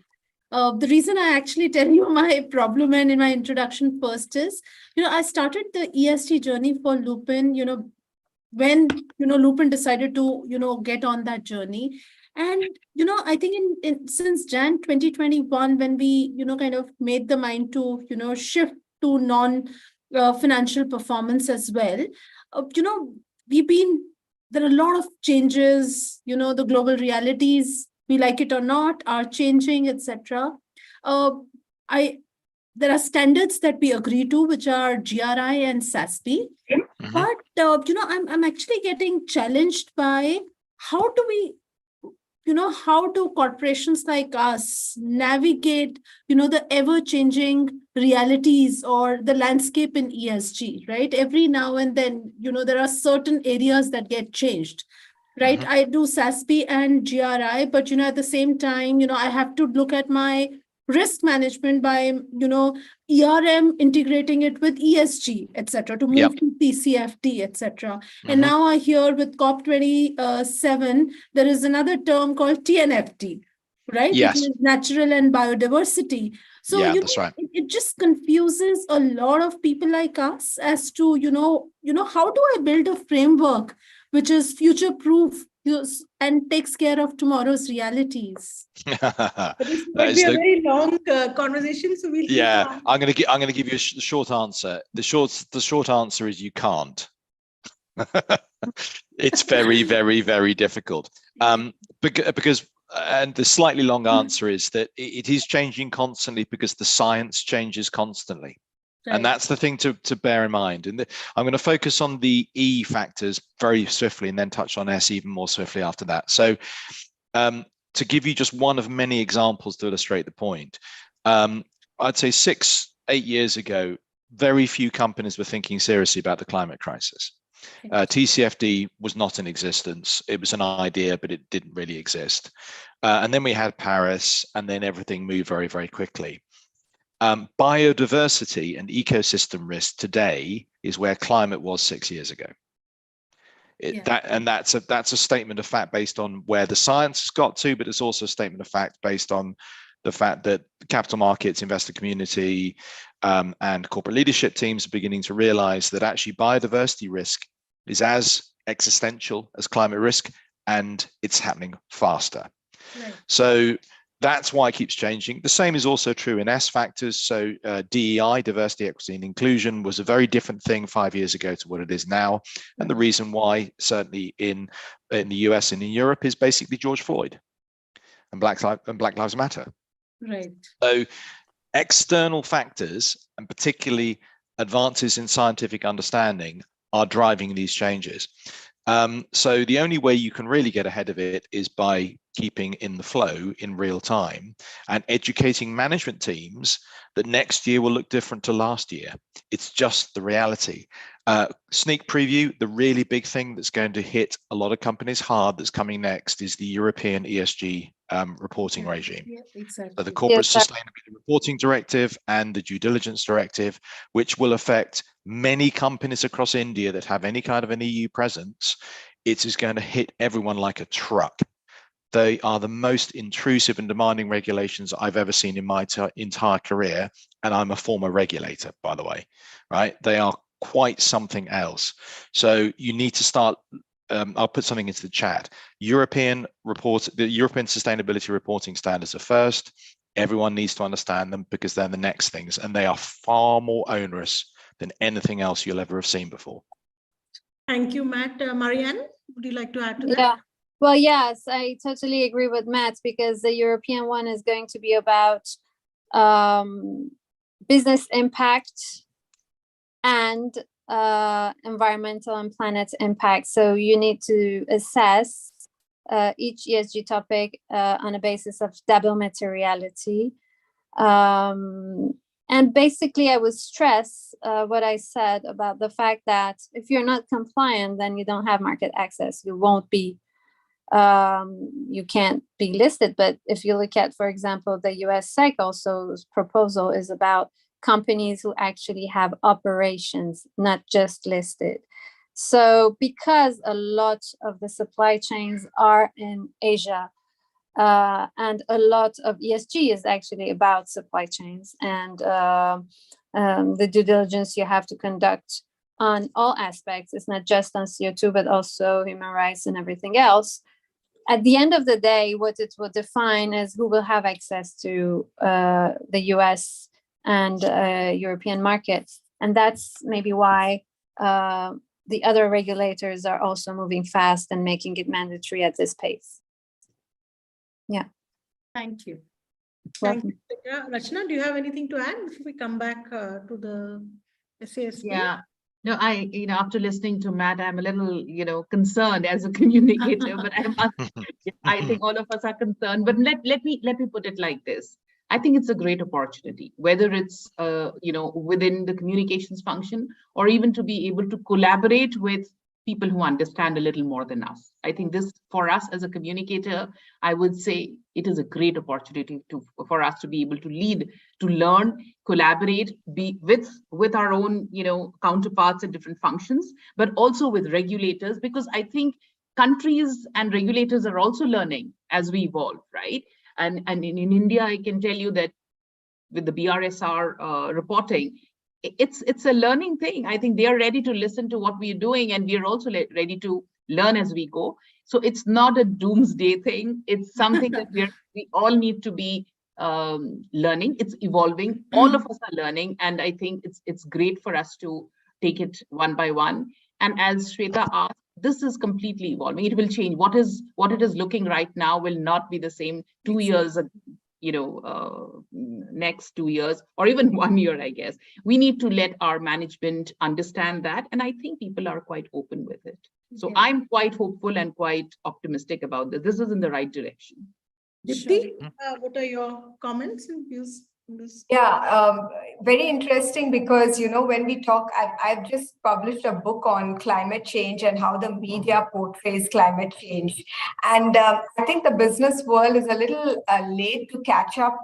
The reason I actually tell you my problem and in my introduction first is, I started the ESG journey for Lupin, when, Lupin decided to, get on that journey. And, I think since Jan 2021, when we, kind of made the mind to, shift to non-financial performance as well, there are a lot of changes, the global realities, we like it or not, are changing, etc. There are standards that we agree to, which are GRI and SASB. Mhm. But I'm actually getting challenged by how do corporations like us navigate, the ever-changing realities or the landscape in ESG, right? Every now and then, there are certain areas that get changed. Right, Mhm. I do SASB and GRI, but at the same time, I have to look at my risk management by ERM integrating it with ESG, etc., to move Yep. to TCFD, etc. And Mhm. now I hear with COP27 there is another term called TNFD, right? Yes. Which is natural and biodiversity. So Yeah, that's right. it just confuses a lot of people like us as to how do I build a framework which is future-proof and takes care of tomorrow's realities. But this That might is be a the- very long conversation, so we'll keep Yeah, on. I'm going to give you a short answer. The short answer is you can't. It's very, very, very difficult. Because and the slightly long answer is that it is changing constantly because the science changes constantly. Right. And that's the thing to bear in mind. And I'm going to focus on the E factors very swiftly and then touch on S even more swiftly after that. So to give you just one of many examples to illustrate the point, I'd say 8 years ago, very few companies were thinking seriously about the climate crisis. TCFD was not in existence. It was an idea, but it didn't really exist. And then we had Paris, and then everything moved very, very quickly. Biodiversity and ecosystem risk today is where climate was 6 years ago. That's a statement of fact based on where the science has got to, but it's also a statement of fact based on the fact that the capital markets, investor community, and corporate leadership teams are beginning to realize that actually biodiversity risk is as existential as climate risk, and it's happening faster. Right. So that's why it keeps changing. The same is also true in S factors. So DEI, diversity, equity, and inclusion, was a very different thing 5 years ago to what it is now. And the reason why, certainly in the US and in Europe, is basically George Floyd and Black Lives Matter. Right. So external factors, and particularly advances in scientific understanding, are driving these changes. So the only way you can really get ahead of it is by keeping in the flow in real time and educating management teams that next year will look different to last year. It's just the reality. Sneak preview, the really big thing that's going to hit a lot of companies hard that's coming next is the European ESG reporting regime. Yeah, exactly. So the Corporate Yes, Sustainability Reporting Directive and the Due Diligence Directive, which will affect many companies across India that have any kind of an EU presence. It is going to hit everyone like a truck. They are the most intrusive and demanding regulations I've ever seen in my entire career. And I'm a former regulator, by the way, right? They are quite something else. So you need to start, I'll put something into the chat. The European Sustainability Reporting Standards are first. Everyone needs to understand them because they're the next things, and they are far more onerous than anything else you'll ever have seen before. Thank you, Matt. Marianne, would you like to add to that? Yeah. Well, yes, I totally agree with Matt, because the European one is going to be about business impact and environmental and planet impact. So you need to assess each ESG topic on a basis of double materiality. And basically, I would stress what I said about the fact that if you're not compliant, then you don't have market access. You won't be, you can't be listed. But if you look at, for example, the US SEC also proposal is about companies who actually have operations, not just listed. So because a lot of the supply chains are in Asia, and a lot of ESG is actually about supply chains and the due diligence you have to conduct on all aspects. It's not just on CO2, but also human rights and everything else. At the end of the day, what it will define is who will have access to the US and European markets. And that's maybe why the other regulators are also moving fast and making it mandatory at this pace. Yeah. Thank you. Welcome. Thank you. Rachna, do you have anything to add before we come back to the SASP? Yeah. No, after listening to Matt, I'm a little, concerned as a communicator, but I think all of us are concerned. But let me put it like this. I think it's a great opportunity, whether it's, within the communications function or even to be able to collaborate with people who understand a little more than us. I think this, for us as a communicator, I would say it is a great opportunity for us to be able to lead, to learn, collaborate, be with our own, counterparts in different functions, but also with regulators, because I think countries and regulators are also learning as we evolve, right? And in India, I can tell you that with the BRSR reporting, it's a learning thing. I think they are ready to listen to what we are doing, and we are also ready to learn as we go. So it's not a doomsday thing. It's something that we all need to be learning. It's evolving. All of us are learning, and I think it's great for us to take it one by one. And as Shweta asked, this is completely evolving. It will change. What it is looking right now will not be the same 2 years ago. Next 2 years or even 1 year, I guess. We need to let our management understand that. And I think people are quite open with it. So yeah. I'm quite hopeful and quite optimistic about this. This is in the right direction. Dipti, what are your comments and views on this? Yeah, very interesting because, when we talk, I've just published a book on climate change and how the media portrays climate change. And I think the business world is a little late to catch up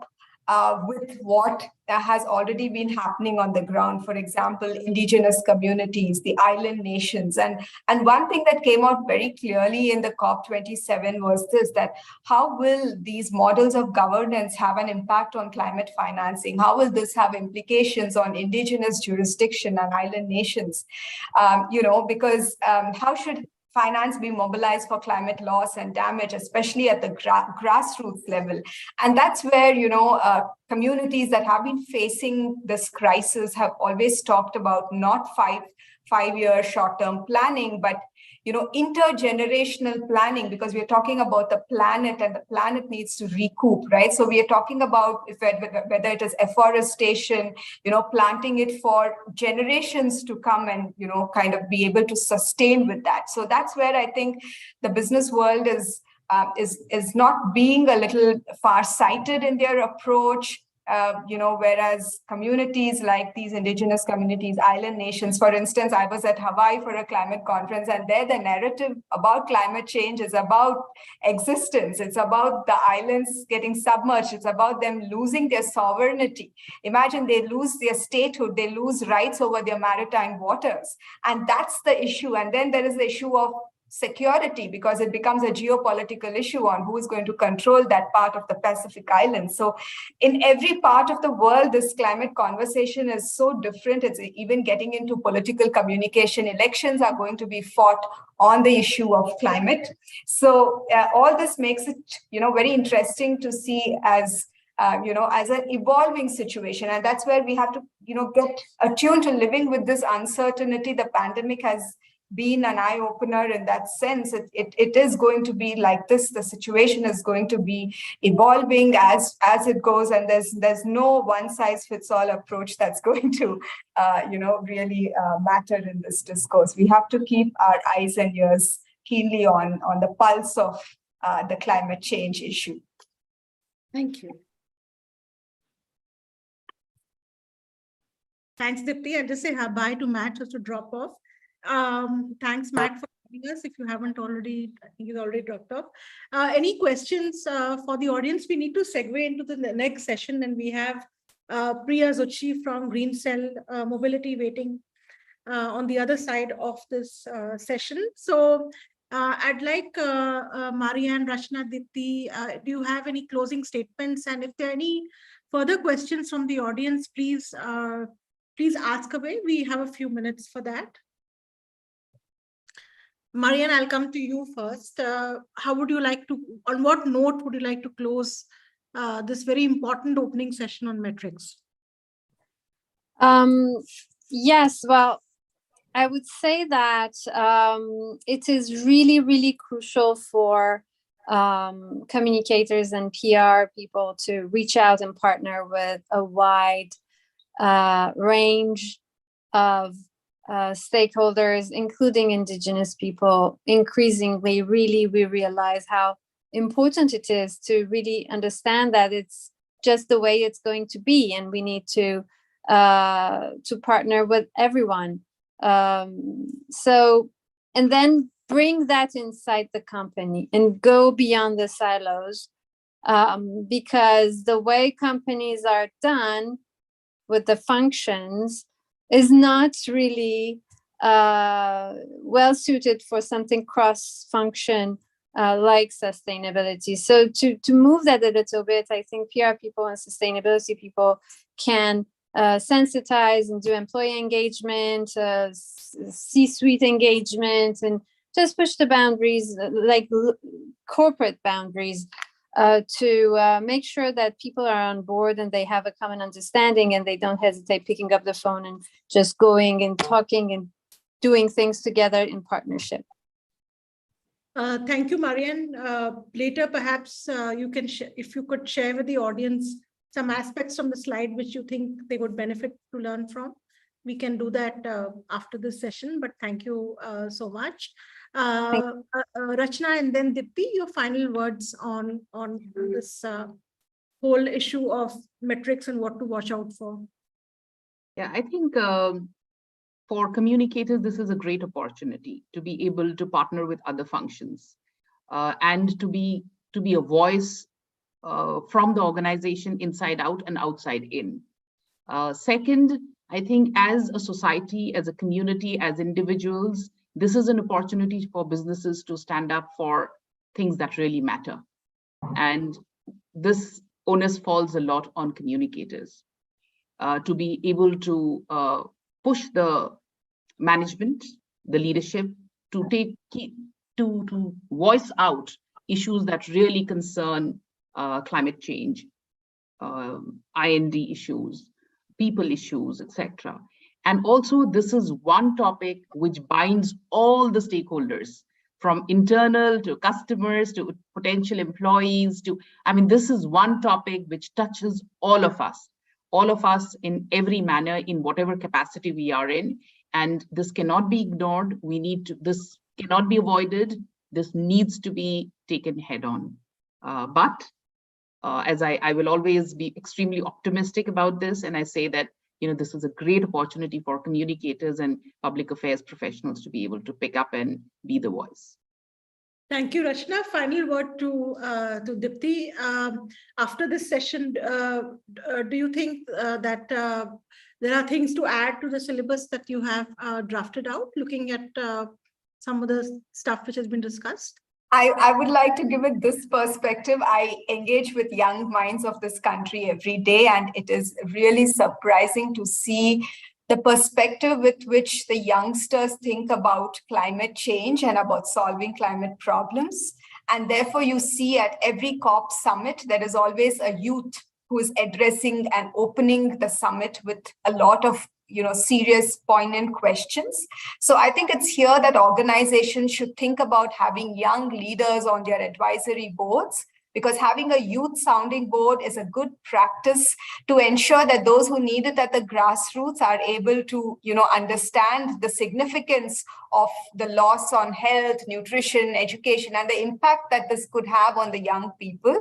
with what has already been happening on the ground. For example, indigenous communities, the island nations. And one thing that came out very clearly in the COP27 was this, that how will these models of governance have an impact on climate financing? How will this have implications on indigenous jurisdiction and island nations? Because how should finance be mobilized for climate loss and damage, especially at the grassroots level? And that's where, communities that have been facing this crisis have always talked about not five-year short-term planning, but intergenerational planning, because we're talking about the planet and the planet needs to recoup, right? So we are talking about whether it is afforestation, planting it for generations to come and, kind of be able to sustain with that. So that's where I think the business world is not being a little far-sighted in their approach. Whereas communities like these indigenous communities, island nations, for instance, I was at Hawaii for a climate conference, and there the narrative about climate change is about existence. It's about the islands getting submerged. It's about them losing their sovereignty. Imagine they lose their statehood, they lose rights over their maritime waters. And that's the issue. And then there is the issue of security, because it becomes a geopolitical issue on who is going to control that part of the Pacific Islands. So in every part of the world, this climate conversation is so different. It's even getting into political communication. Elections are going to be fought on the issue of climate. So all this makes it, very interesting to see as as an evolving situation. And that's where we have to, get attuned to living with this uncertainty. The pandemic has been an eye-opener in that sense. It is going to be like this. The situation is going to be evolving as it goes, and there's no one-size-fits-all approach that's going to really matter in this discourse. We have to keep our eyes and ears keenly on the pulse of the climate change issue. Thank you. Thanks, Dipti. I'll just say bye to Matt just to drop off. Thanks, Matt, for joining us. If you haven't already, I think he's already dropped off. Any questions for the audience? We need to segue into the next session, and we have Priya Zochi from Green Cell Mobility waiting on the other side of this session. So I'd like Marianne, Rachna, Dipti, do you have any closing statements? And if there are any further questions from the audience, please ask away. We have a few minutes for that. Marianne, I'll come to you first. How would you like to, on what note would you like to close this very important opening session on metrics? Yes, well, I would say that it is really, really crucial for communicators and PR people to reach out and partner with a wide range of stakeholders, including indigenous people. Increasingly, really, we realize how important it is to really understand that it's just the way it's going to be, and we need to partner with everyone. And then bring that inside the company and go beyond the silos, because the way companies are done with the functions is not really well suited for something cross-function like sustainability. So to move that a little bit, I think PR people and sustainability people can sensitize and do employee engagement, C-suite engagement, and just push the boundaries, like corporate boundaries, to make sure that people are on board and they have a common understanding, and they don't hesitate picking up the phone and just going and talking and doing things together in partnership. Thank you, Marianne. Later, perhaps you can, if you could share with the audience some aspects from the slide which you think they would benefit to learn from. We can do that after this session, but thank you so much. Rachna and then Dipti, your final words on this whole issue of metrics and what to watch out for. Yeah, I think for communicators, this is a great opportunity to be able to partner with other functions and to be a voice from the organization inside out and outside in. Second, I think as a society, as a community, as individuals, this is an opportunity for businesses to stand up for things that really matter. And this onus falls a lot on communicators to be able to push the management, the leadership, to voice out issues that really concern climate change, IND issues, people issues, etc. And also, this is one topic which binds all the stakeholders, from internal to customers to potential employees to, I mean, this is one topic which touches all of us in every manner, in whatever capacity we are in. And this cannot be ignored. This cannot be avoided. This needs to be taken head on. As I will always be extremely optimistic about this, and I say that, this is a great opportunity for communicators and public affairs professionals to be able to pick up and be the voice. Thank you, Rachna. Final word to Dipti. After this session, do you think that there are things to add to the syllabus that you have drafted out, looking at some of the stuff which has been discussed? I would like to give it this perspective. I engage with young minds of this country every day, and it is really surprising to see the perspective with which the youngsters think about climate change and about solving climate problems. And therefore, you see at every COP summit, there is always a youth who is addressing and opening the summit with a lot of serious, poignant questions. So I think it's here that organizations should think about having young leaders on their advisory boards, because having a youth sounding board is a good practice to ensure that those who need it at the grassroots are able to, understand the significance of the loss on health, nutrition, education, and the impact that this could have on the young people.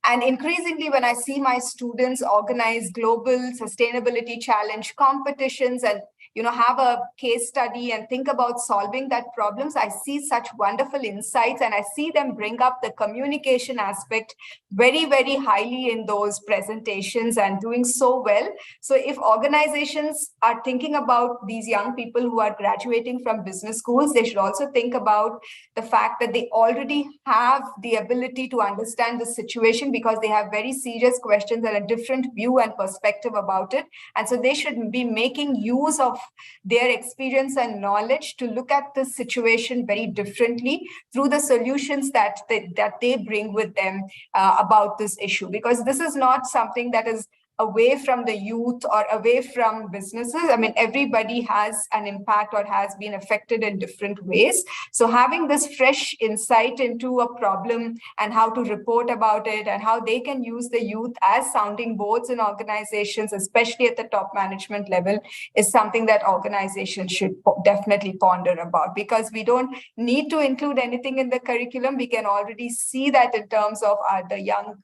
And increasingly, when I see my students organize global sustainability challenge competitions and have a case study and think about solving that problems, I see such wonderful insights, and I see them bring up the communication aspect very, very highly in those presentations and doing so well. So if organizations are thinking about these young people who are graduating from business schools, they should also think about the fact that they already have the ability to understand the situation, because they have very serious questions and a different view and perspective about it. And so they should be making use of their experience and knowledge to look at the situation very differently through the solutions that they bring with them about this issue. Because this is not something that is away from the youth or away from businesses. I mean, everybody has an impact or has been affected in different ways. So having this fresh insight into a problem and how to report about it and how they can use the youth as sounding boards in organizations, especially at the top management level, is something that organizations should definitely ponder about, because we don't need to include anything in the curriculum. We can already see that in terms of the young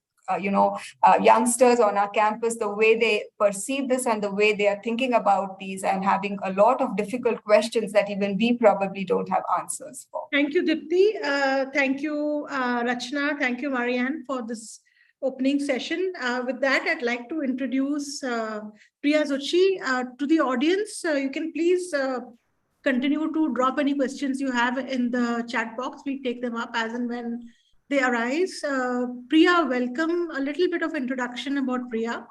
youngsters on our campus, the way they perceive this and the way they are thinking about these and having a lot of difficult questions that even we probably don't have answers for. Thank you, Dipti. Thank you, Rachna. Thank you, Marianne, for this opening session. With that, I'd like to introduce Priya Zuchi to the audience. You can please continue to drop any questions you have in the chat box. We take them up as and when they arise. Priya, welcome. A little bit of introduction about Priya.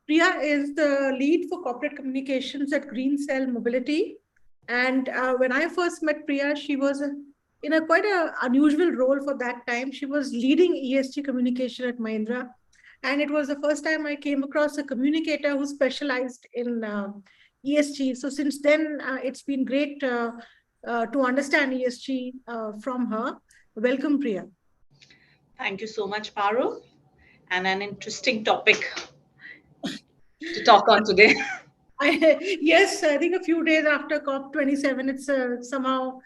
Priya is the lead for corporate communications at Green Cell Mobility. And when I first met Priya, she was in a quite an unusual role for that time. She was leading ESG communication at Mahindra. And it was the first time I came across a communicator who specialized in ESG. So since then, it's been great to understand ESG from her. Welcome, Priya. Thank you so much, Parul, and an interesting topic to talk on today. Yes, I think a few days after COP27, it's somehow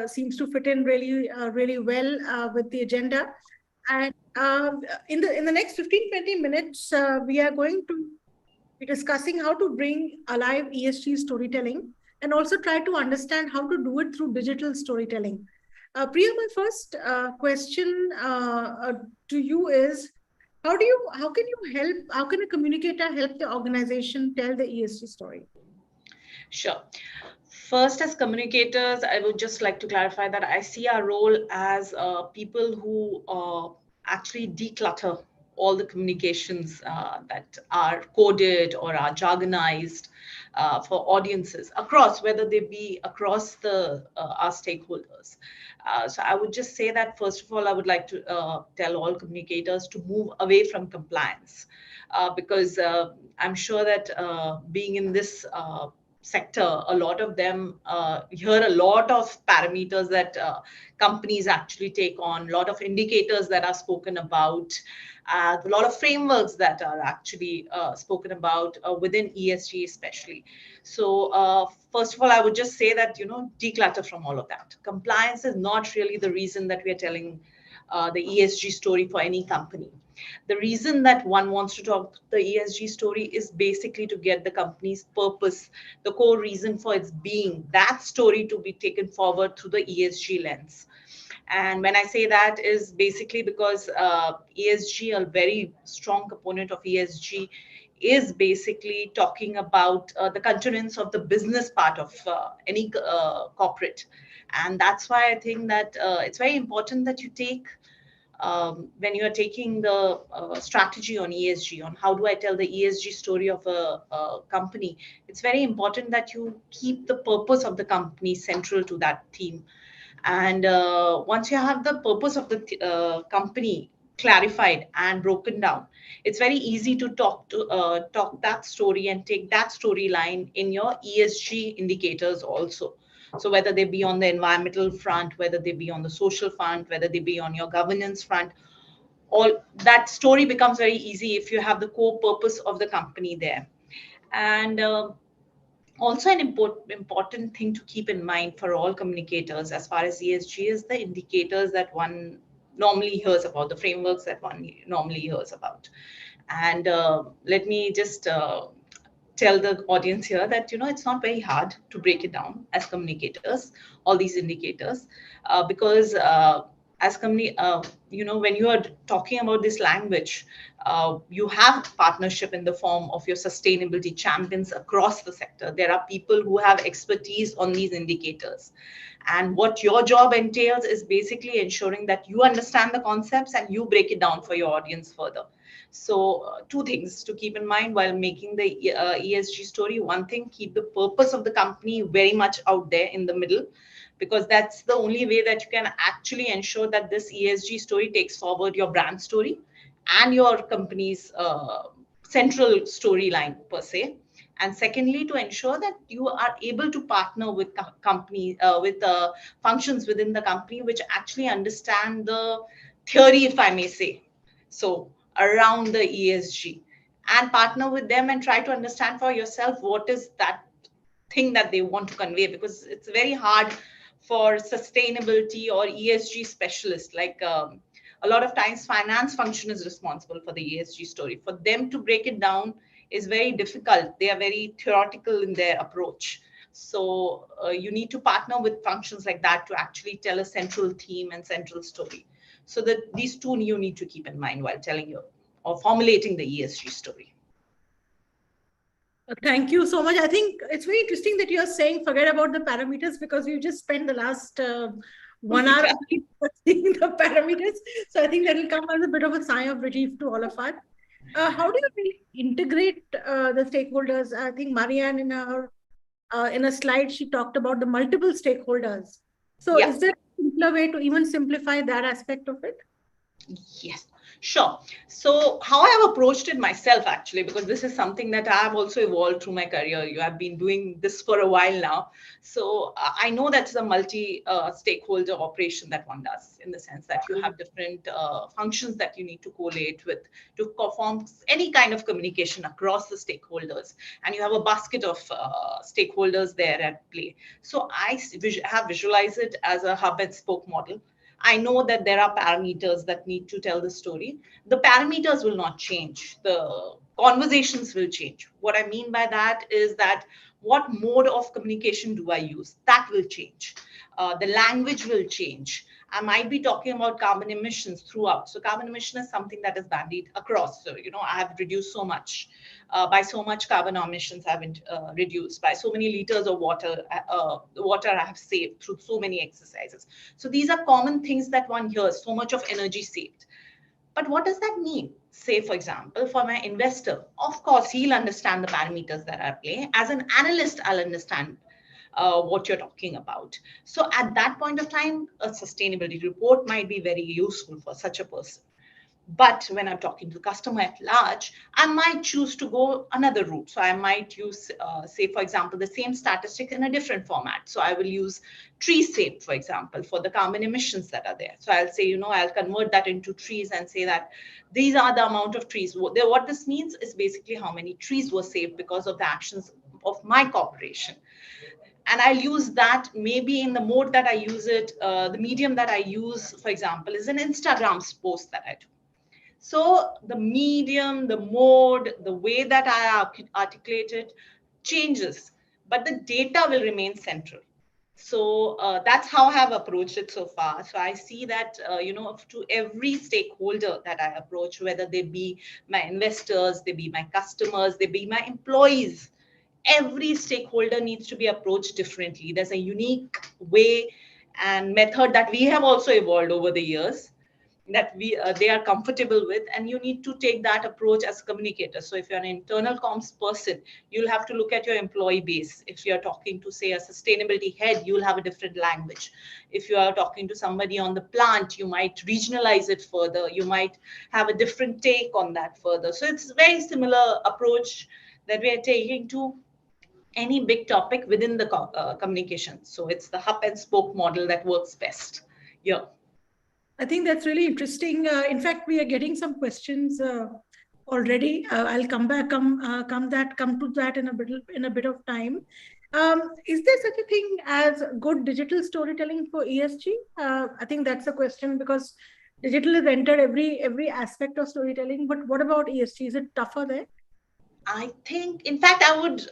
seems to fit in really well with the agenda. And in the next 15-20 minutes, we are going to be discussing how to bring alive ESG storytelling and also try to understand how to do it through digital storytelling. Priya, my first question to you is, how can a communicator help the organization tell the ESG story? Sure. First, as communicators, I would just like to clarify that I see our role as people who actually declutter all the communications that are coded or are jargonized for audiences across, whether they be across our stakeholders. So I would just say that, first of all, I would like to tell all communicators to move away from compliance, because I'm sure that being in this sector, a lot of them hear a lot of parameters that companies actually take on, a lot of indicators that are spoken about, a lot of frameworks that are actually spoken about within ESG especially. So first of all, I would just say that, declutter from all of that. Compliance is not really the reason that we are telling the ESG story for any company. The reason that one wants to talk the ESG story is basically to get the company's purpose, the core reason for its being, that story to be taken forward through the ESG lens. And when I say that is basically because ESG, a very strong component of ESG, is basically talking about the continuance of the business part of any corporate. And that's why I think that it's very important that you take, when you are taking the strategy on ESG, on how do I tell the ESG story of a company, it's very important that you keep the purpose of the company central to that theme. And once you have the purpose of the company clarified and broken down, it's very easy to talk that story and take that storyline in your ESG indicators also. So whether they be on the environmental front, whether they be on the social front, whether they be on your governance front, all that story becomes very easy if you have the core purpose of the company there. And also an important thing to keep in mind for all communicators as far as ESG is the indicators that one normally hears about, the frameworks that one normally hears about. And let me just tell the audience here that it's not very hard to break it down as communicators, all these indicators, because as when you are talking about this language, you have partnership in the form of your sustainability champions across the sector. There are people who have expertise on these indicators, and what your job entails is basically ensuring that you understand the concepts and you break it down for your audience further. So two things to keep in mind while making the ESG story. One thing, keep the purpose of the company very much out there in the middle, because that's the only way that you can actually ensure that this ESG story takes forward your brand story and your company's central storyline per se. And secondly, to ensure that you are able to partner with companies, with functions within the company which actually understand the theory, if I may say so, around the ESG, and partner with them and try to understand for yourself what is that thing that they want to convey, because it's very hard for sustainability or ESG specialists. Like a lot of times finance function is responsible for the ESG story. For them to break it down is very difficult. They are very theoretical in their approach. So you need to partner with functions like that to actually tell a central theme and central story. So that these two you need to keep in mind while telling you or formulating the ESG story. Thank you so much. I think it's very interesting that you're saying forget about the parameters, because we've just spent the last 1 hour seeing the parameters. So I think that will come as a bit of a sigh of relief to all of us. How do you really integrate the stakeholders? I think Marianne in a slide, she talked about the multiple stakeholders. So is there a simpler way to even simplify that aspect of it? Yes, sure. So how I have approached it myself, actually, because this is something that I have also evolved through my career. You have been doing this for a while now. So I know that's a multi-stakeholder operation that one does, in the sense that you have different functions that you need to collate with to perform any kind of communication across the stakeholders. And you have a basket of stakeholders there at play. So I have visualized it as a hub and spoke model. I know that there are parameters that need to tell the story. The parameters will not change. The conversations will change. What I mean by that is that what mode of communication do I use? That will change. The language will change. I might be talking about carbon emissions throughout. So carbon emission is something that is bandied across. So, I have reduced so much. By so much carbon emissions have been reduced, by so many liters of water I have saved through so many exercises. So these are common things that one hears, so much of energy saved. But what does that mean? Say, for example, for my investor, of course, he'll understand the parameters that are at play. As an analyst, I'll understand what you're talking about. So at that point of time, a sustainability report might be very useful for such a person. But when I'm talking to the customer at large, I might choose to go another route. So I might use, say, for example, the same statistic in a different format. So I will use tree saved, for example, for the carbon emissions that are there. So I'll say, I'll convert that into trees and say that these are the amount of trees. What this means is basically how many trees were saved because of the actions of my corporation. And I'll use that maybe in the mode that I use it, the medium that I use, for example, is an Instagram post that I do. So the medium, the mode, the way that I articulate it changes, but the data will remain central. So that's how I have approached it so far. So I see that, to every stakeholder that I approach, whether they be my investors, they be my customers, they be my employees, every stakeholder needs to be approached differently. There's a unique way and method that we have also evolved over the years. that they are comfortable with, and you need to take that approach as a communicator. So if you're an internal comms person, you'll have to look at your employee base. If you're talking to, say, a sustainability head, you'll have a different language. If you are talking to somebody on the plant, you might regionalize it further, you might have a different take on that further. So it's a very similar approach that we are taking to any big topic within the communication. So it's the hub and spoke model that works best. Yeah. I think that's really interesting. In fact, we are getting some questions already. I'll come to that in a bit of time. Is there such a thing as good digital storytelling for ESG? I think that's a question, because digital has entered every aspect of storytelling. But what about ESG? Is it tougher there? I think, in fact, I would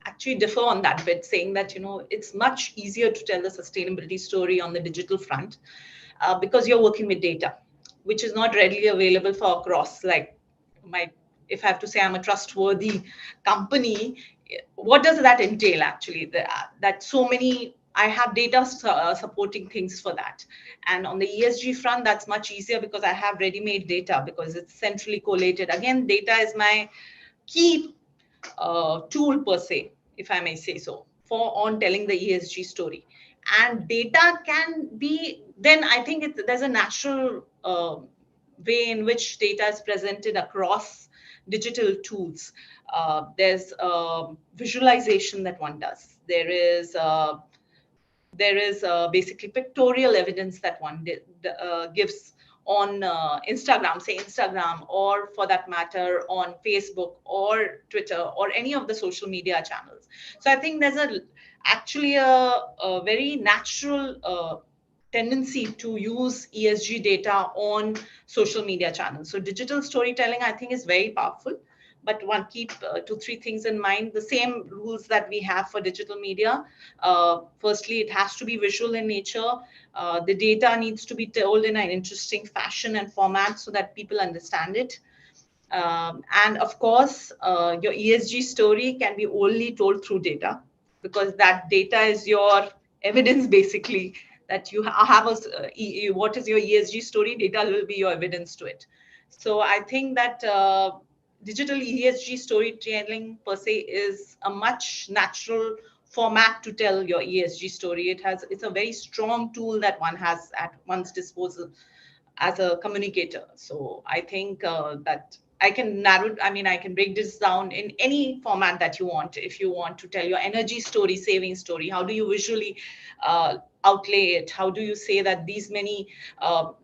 actually differ on that bit, saying that, it's much easier to tell the sustainability story on the digital front because you're working with data, which is not readily available for across. Like, if I have to say I'm a trustworthy company, what does that entail actually? That so many, I have data supporting things for that. And on the ESG front, that's much easier because I have ready-made data, because it's centrally collated. Again, data is my key tool per se, if I may say so, for on telling the ESG story. And data can be, then I think there's a natural way in which data is presented across digital tools. There's visualization that one does. There is basically pictorial evidence that one gives on Instagram, say Instagram, or for that matter on Facebook or Twitter or any of the social media channels. So I think there's actually a very natural tendency to use ESG data on social media channels. So digital storytelling, I think, is very powerful. But one keep 2-3 things in mind. The same rules that we have for digital media. Firstly, it has to be visual in nature. The data needs to be told in an interesting fashion and format so that people understand it. And of course, your ESG story can be only told through data, because that data is your evidence, basically, that you have what is your ESG story. Data will be your evidence to it. So I think that digital ESG storytelling per se is a much natural format to tell your ESG story. It's a very strong tool that one has at one's disposal as a communicator. So I think that I can I can break this down in any format that you want. If you want to tell your energy story, saving story, how do you visually outlay it? How do you say that these many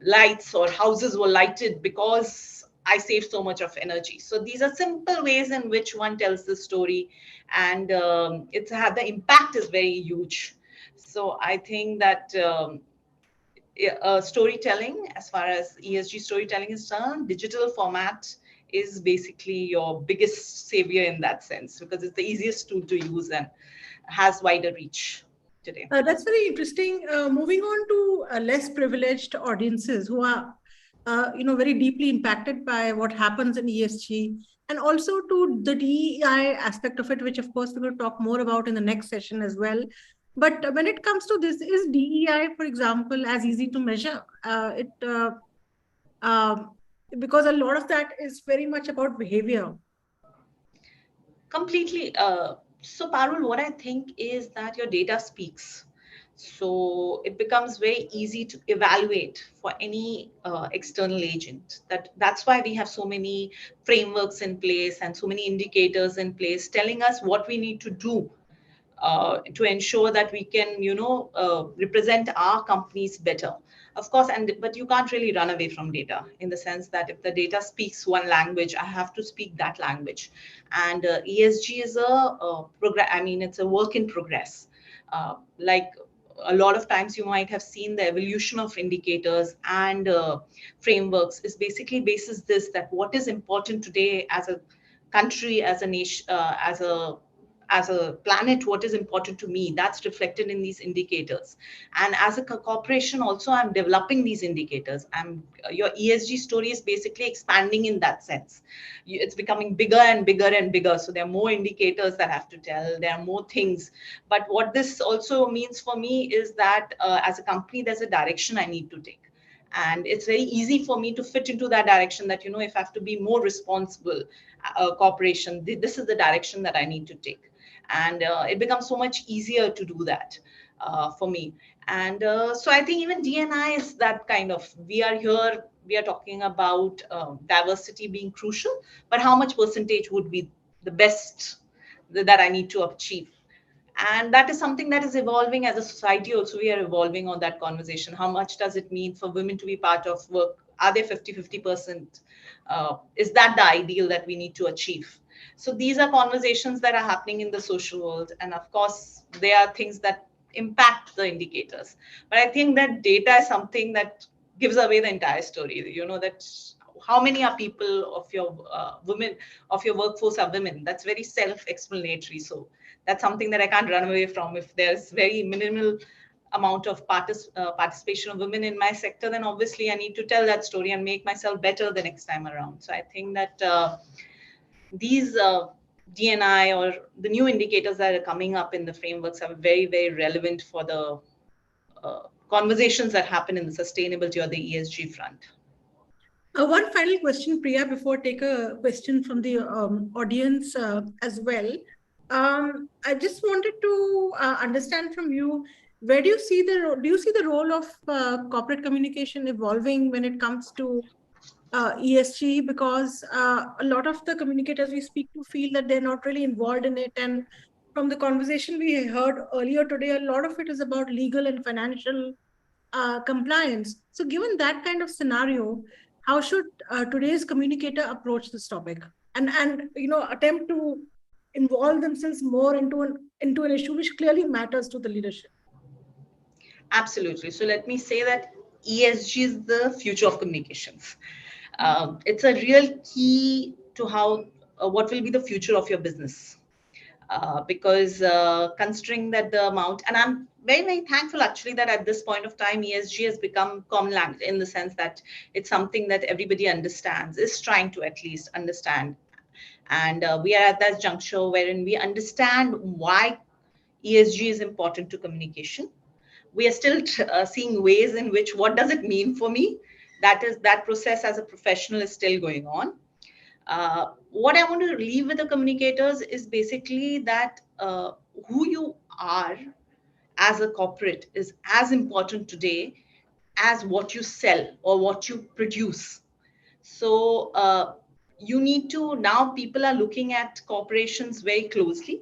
lights or houses were lighted because I saved so much of energy? So these are simple ways in which one tells the story, and the impact is very huge. So I think that storytelling, as far as ESG storytelling is concerned, digital format is basically your biggest savior in that sense, because it's the easiest tool to use and has wider reach today. That's very interesting. Moving on to less privileged audiences who are, very deeply impacted by what happens in ESG, and also to the DEI aspect of it, which of course we will talk more about in the next session as well. But when it comes to this, is DEI, for example, as easy to measure? Because a lot of that is very much about behavior. Completely. So Parul, what I think is that your data speaks. So it becomes very easy to evaluate for any external agent. That's why we have so many frameworks in place and so many indicators in place telling us what we need to do to ensure that we can, represent our companies better. Of course, but you can't really run away from data, in the sense that if the data speaks one language, I have to speak that language. And ESG is it's a work in progress. Like a lot of times you might have seen the evolution of indicators and frameworks is basically basis this, that what is important today as a country, as a nation, as a planet, what is important to me, that's reflected in these indicators. And as a corporation also, I'm developing these indicators. Your ESG story is basically expanding in that sense. It's becoming bigger and bigger and bigger. So there are more indicators that have to tell, there are more things. But what this also means for me is that as a company, there's a direction I need to take. And it's very easy for me to fit into that direction that, if I have to be more responsible corporation, this is the direction that I need to take. And it becomes so much easier to do that for me. And so I think even D&I is that kind of, we are talking about diversity being crucial, but how much percentage would be the best that I need to achieve? And that is something that is evolving as a society. Also, we are evolving on that conversation. How much does it mean for women to be part of work? Are they 50-50%? Is that the ideal that we need to achieve? So these are conversations that are happening in the social world. And of course, there are things that impact the indicators. But I think that data is something that gives away the entire story. That how many are people of your women, of your workforce are women? That's very self-explanatory. So that's something that I can't run away from. If there's very minimal amount of participation of women in my sector, then obviously I need to tell that story and make myself better the next time around. So I think that these D&I or the new indicators that are coming up in the frameworks are very, very relevant for the conversations that happen in the sustainability or the ESG front. One final question, Priya, before I take a question from the audience as well. I just wanted to understand from you, where do you see the role of corporate communication evolving when it comes to ESG? Because a lot of the communicators we speak to feel that they're not really involved in it. And from the conversation we heard earlier today, a lot of it is about legal and financial compliance. So given that kind of scenario, how should today's communicator approach this topic and attempt to involve themselves more into an issue which clearly matters to the leadership? Absolutely. So let me say that ESG is the future of communications. It's a real key to how what will be the future of your business. Because considering that the amount, and I'm very, very thankful actually that at this point of time, ESG has become common language in the sense that it's something that everybody understands, is trying to at least understand. And we are at that juncture wherein we understand why ESG is important to communication. We are still seeing ways in which, what does it mean for me? That process as a professional is still going on. What I want to leave with the communicators is basically that who you are as a corporate is as important today as what you sell or what you produce. So you need to, now people are looking at corporations very closely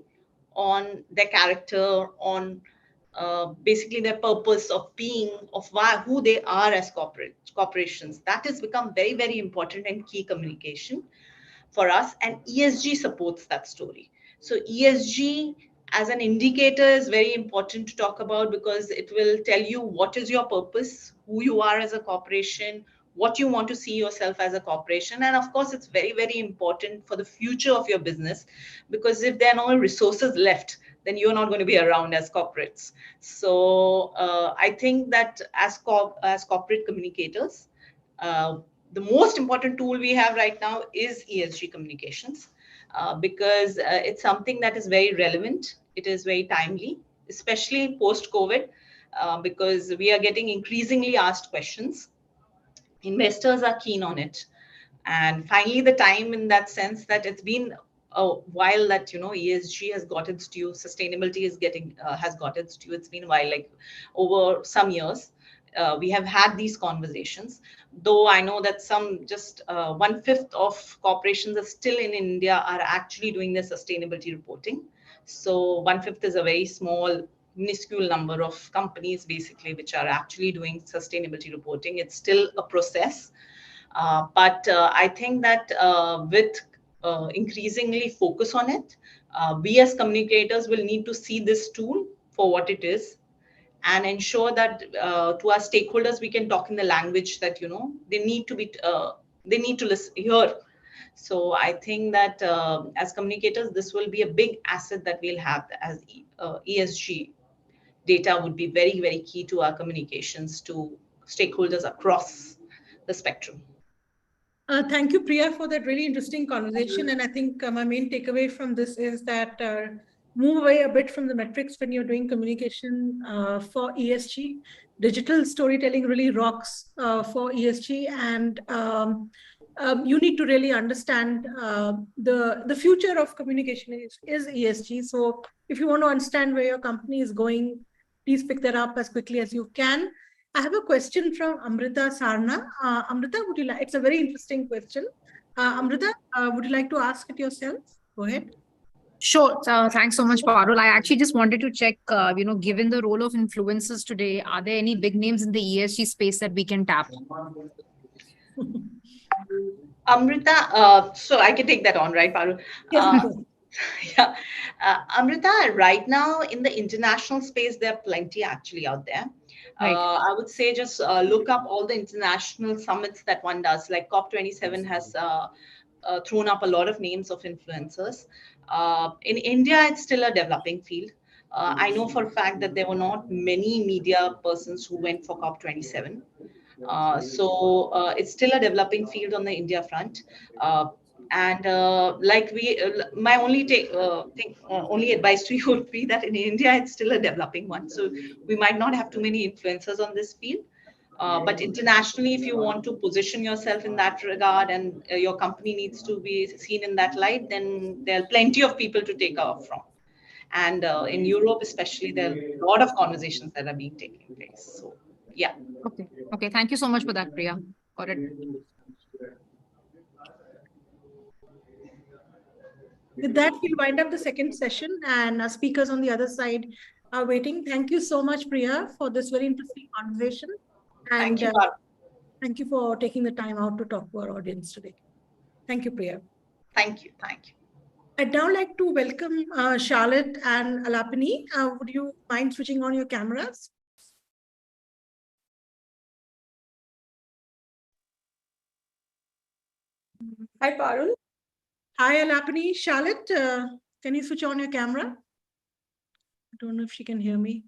on their character, on basically their purpose of being, of who they are as corporations. That has become very, very important and key communication for us, and ESG supports that story. So ESG as an indicator is very important to talk about because it will tell you what is your purpose, who you are as a corporation, what you want to see yourself as a corporation. And of course, it's very, very important for the future of your business, because if there are no resources left, then you're not going to be around as corporates. So I think that as corporate communicators, the most important tool we have right now is ESG communications, because it's something that is very relevant. It is very timely, especially post-COVID, because we are getting increasingly asked questions. Investors are keen on it. And finally, the time in that sense that it's been a while that, ESG has got its due, sustainability is has got its due. It's been a while, like over some years. We have had these conversations, though I know that some just 1/5 of corporations are still in India are actually doing their sustainability reporting. So 1/5 is a very small, minuscule number of companies basically which are actually doing sustainability reporting. It's still a process. But I think that with increasingly focus on it, we as communicators will need to see this tool for what it is and ensure that to our stakeholders we can talk in the language that they need to listen, hear. So I think that as communicators, this will be a big asset that we'll have as ESG data would be very, very key to our communications to stakeholders across the spectrum. Thank you, Priya, for that really interesting conversation. And I think my main takeaway from this is that move away a bit from the metrics when you're doing communication for ESG. Digital storytelling really rocks for ESG, and you need to really understand the future of communication is ESG. So if you want to understand where your company is going, please pick that up as quickly as you can. I have a question from Amrita Sarna. Amrita, would you like? It's a very interesting question. Amrita, would you like to ask it yourself? Go ahead. Sure. Thanks so much, Parul. I actually just wanted to check, given the role of influencers today, are there any big names in the ESG space that we can tap? Amrita, so I can take that on, right, Parul? Yes. Yeah. Amrita, right now in the international space, there are plenty actually out there. Right. I would say just look up all the international summits that one does. Like COP27 has thrown up a lot of names of influencers. In India, it's still a developing field. I know for a fact that there were not many media persons who went for COP27. So it's still a developing field on the India front. My only advice to you would be that in India, it's still a developing one. So we might not have too many influencers on this field. But internationally, if you want to position yourself in that regard and your company needs to be seen in that light, then there are plenty of people to take off from. And in Europe, especially, there are a lot of conversations that are being taken place. So, yeah. Okay. Okay. Thank you so much for that, Priya. Got it. With that, we'll wind up the second session, and our speakers on the other side are waiting. Thank you so much, Priya, for this very interesting conversation. And Thank you, thank you for taking the time out to talk to our audience today. Thank you, Priya. Thank you. Thank you. I'd now like to welcome Charlotte and Alapani. Would you mind switching on your cameras? Hi, Parul. Hi, Alapani. Charlotte, can you switch on your camera? I don't know if she can hear me.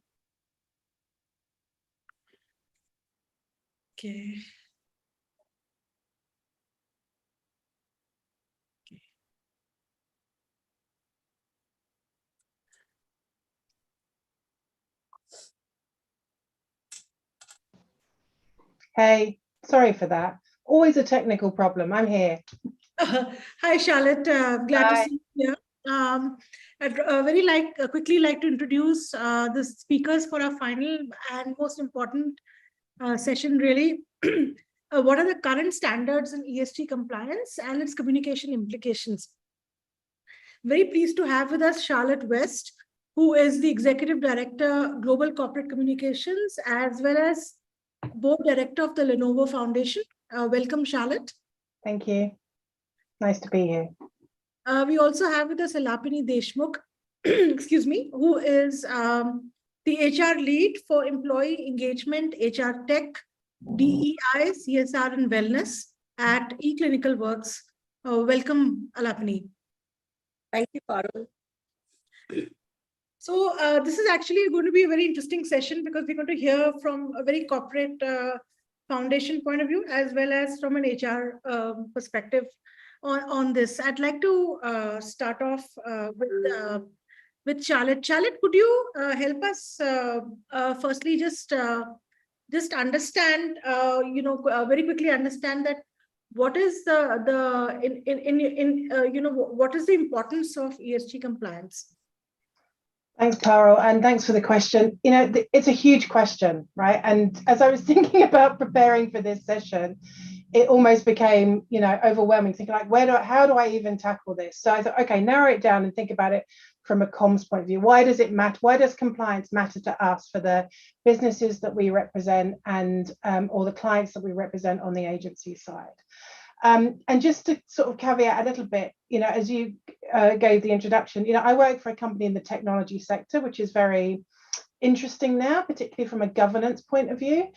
Okay. Hey, sorry for that. Always a technical problem. I'm here. Hi, Charlotte. Glad to see you here. I'd quickly like to introduce the speakers for our final and most important session, really. What are the current standards in ESG compliance and its communication implications? Very pleased to have with us Charlotte West, who is the Executive Director, Global Corporate Communications, as well as Board Director of the Lenovo Foundation. Welcome, Charlotte. Thank you. Nice to be here. We also have with us Alapani Deshmukh, excuse me, who is the HR lead for employee engagement, HR tech, DEI, CSR and wellness at eClinical Works. Welcome, Alapani. Thank you, Parul. So this is actually going to be a very interesting session because we're going to hear from a very corporate foundation point of view, as well as from an HR perspective on this. I'd like to start off with Charlotte. Charlotte, could you help us firstly just understand, very quickly understand that what is what is the importance of ESG compliance? Thanks, Parul, and thanks for the question. It's a huge question, right? And as I was thinking about preparing for this session, it almost became, overwhelming, thinking like, how do I even tackle this? So I thought, okay, narrow it down and think about it from a comms point of view. Why does it matter? Why does compliance matter to us for the businesses that we represent and or the clients that we represent on the agency side? And just to sort of caveat a little bit, as you gave the introduction, I work for a company in the technology sector, which is very interesting now, particularly from a governance point of view,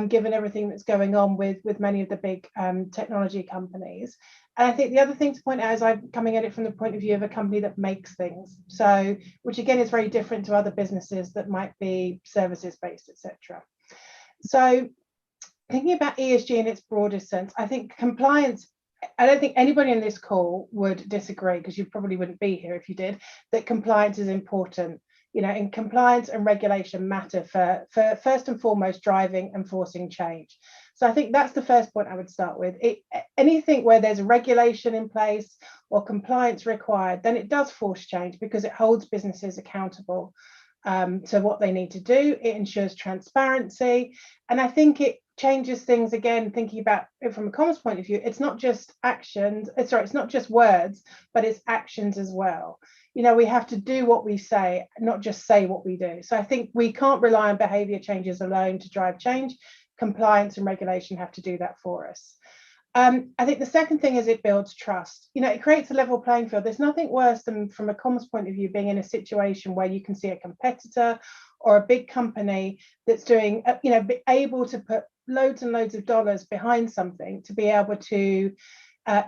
given everything that's going on with many of the big technology companies. And I think the other thing to point out is I'm coming at it from the point of view of a company that makes things. So, which again is very different to other businesses that might be services based, etc. So thinking about ESG in its broadest sense, I think compliance I don't think anybody in this call would disagree, because you probably wouldn't be here if you did, that compliance is important. And compliance and regulation matter for first and foremost driving and forcing change. So I think that's the first point I would start with. Anything where there's a regulation in place or compliance required, then it does force change, because it holds businesses accountable to what they need to do. It ensures transparency. And I think it changes things, again, thinking about it from a comms point of view. It's not just actions, it's not just words, but it's actions as well. We have to do what we say, not just say what we do. So I think we can't rely on behavior changes alone to drive change. Compliance and regulation have to do that for us. I think the second thing is it builds trust. It creates a level playing field. There's nothing worse than, from a comms point of view, being in a situation where you can see a competitor or a big company that's doing, able to put loads and loads of dollars behind something to be able to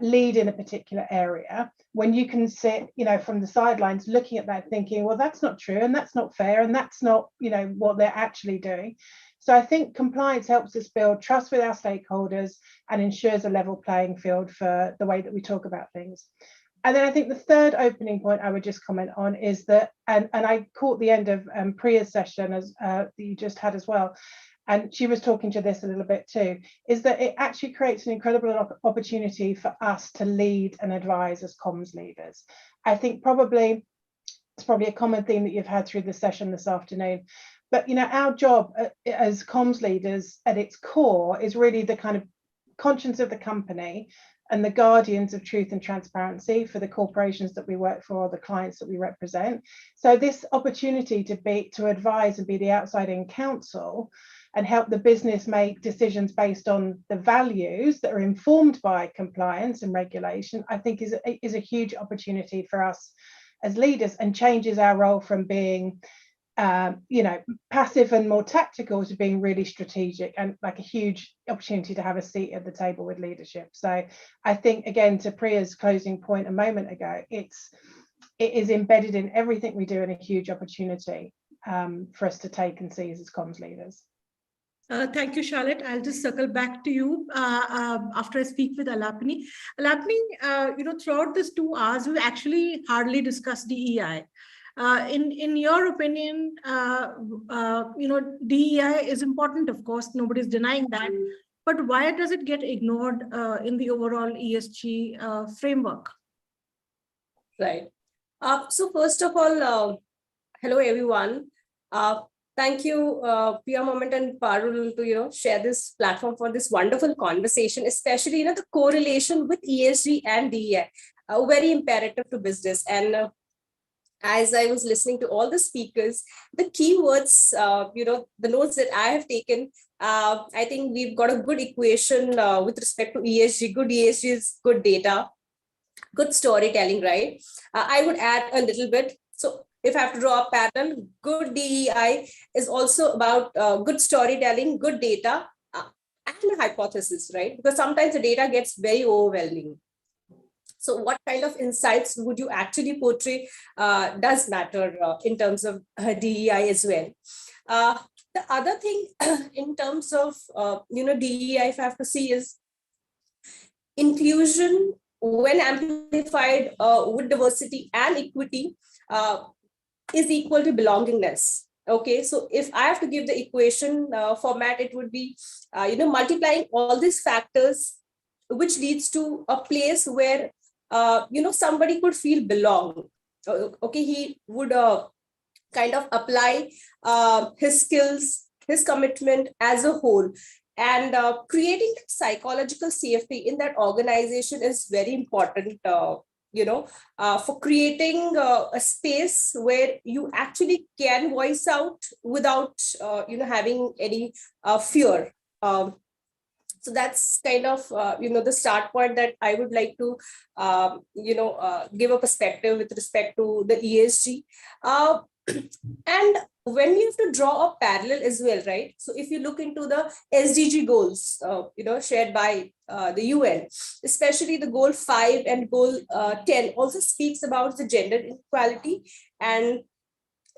lead in a particular area, when you can sit, from the sidelines looking at that thinking, well, that's not true, and that's not fair, and that's not, what they're actually doing. So I think compliance helps us build trust with our stakeholders and ensures a level playing field for the way that we talk about things. And then I think the third opening point I would just comment on is that, and I caught the end of Priya's session as that you just had as well, and she was talking to this a little bit too, is that it actually creates an incredible opportunity for us to lead and advise as comms leaders. I think it's probably a common theme that you've had through the session this afternoon. But our job as comms leaders at its core is really the kind of conscience of the company and the guardians of truth and transparency for the corporations that we work for, or the clients that we represent. So this opportunity to advise and be the outside-in counsel and help the business make decisions based on the values that are informed by compliance and regulation, I think is a huge opportunity for us as leaders, and changes our role from being passive and more tactical to being really strategic, and like a huge opportunity to have a seat at the table with leadership. So I think, again, to Priya's closing point a moment ago, it is embedded in everything we do, and a huge opportunity for us to take and seize as comms leaders. Thank you, Charlotte. I'll just circle back to you after I speak with Alapni. Alapni, throughout these 2 hours, we actually hardly discussed DEI. In your opinion, DEI is important, of course, nobody's denying that, but why does it get ignored in the overall ESG framework? Right. So first of all, hello, everyone. Thank you, Pia Moment and Parul, to share this platform for this wonderful conversation, especially the correlation with ESG and DEI, very imperative to business. And as I was listening to all the speakers, the keywords, the notes that I have taken, I think we've got a good equation with respect to ESG. Good ESG is good data, good storytelling, right? I would add a little bit. So if I have to draw a pattern, good DEI is also about good storytelling, good data, and a hypothesis, right? Because sometimes the data gets very overwhelming. So what kind of insights would you actually portray does matter in terms of DEI as well. The other thing in terms of, DEI, if I have to see, is inclusion when amplified with diversity and equity is equal to belongingness. Okay, so if I have to give the equation format, it would be, multiplying all these factors, which leads to a place where somebody could feel belong. Okay, he would kind of apply his skills, his commitment as a whole, and creating psychological safety in that organization is very important. For creating a space where you actually can voice out without, having any fear. So that's kind of, the start point that I would like to, give a perspective with respect to the ESG. And when we have to draw a parallel as well, right? So if you look into the SDG goals, shared by the UN, especially the goal 5 and goal 10 also speaks about the gender inequality and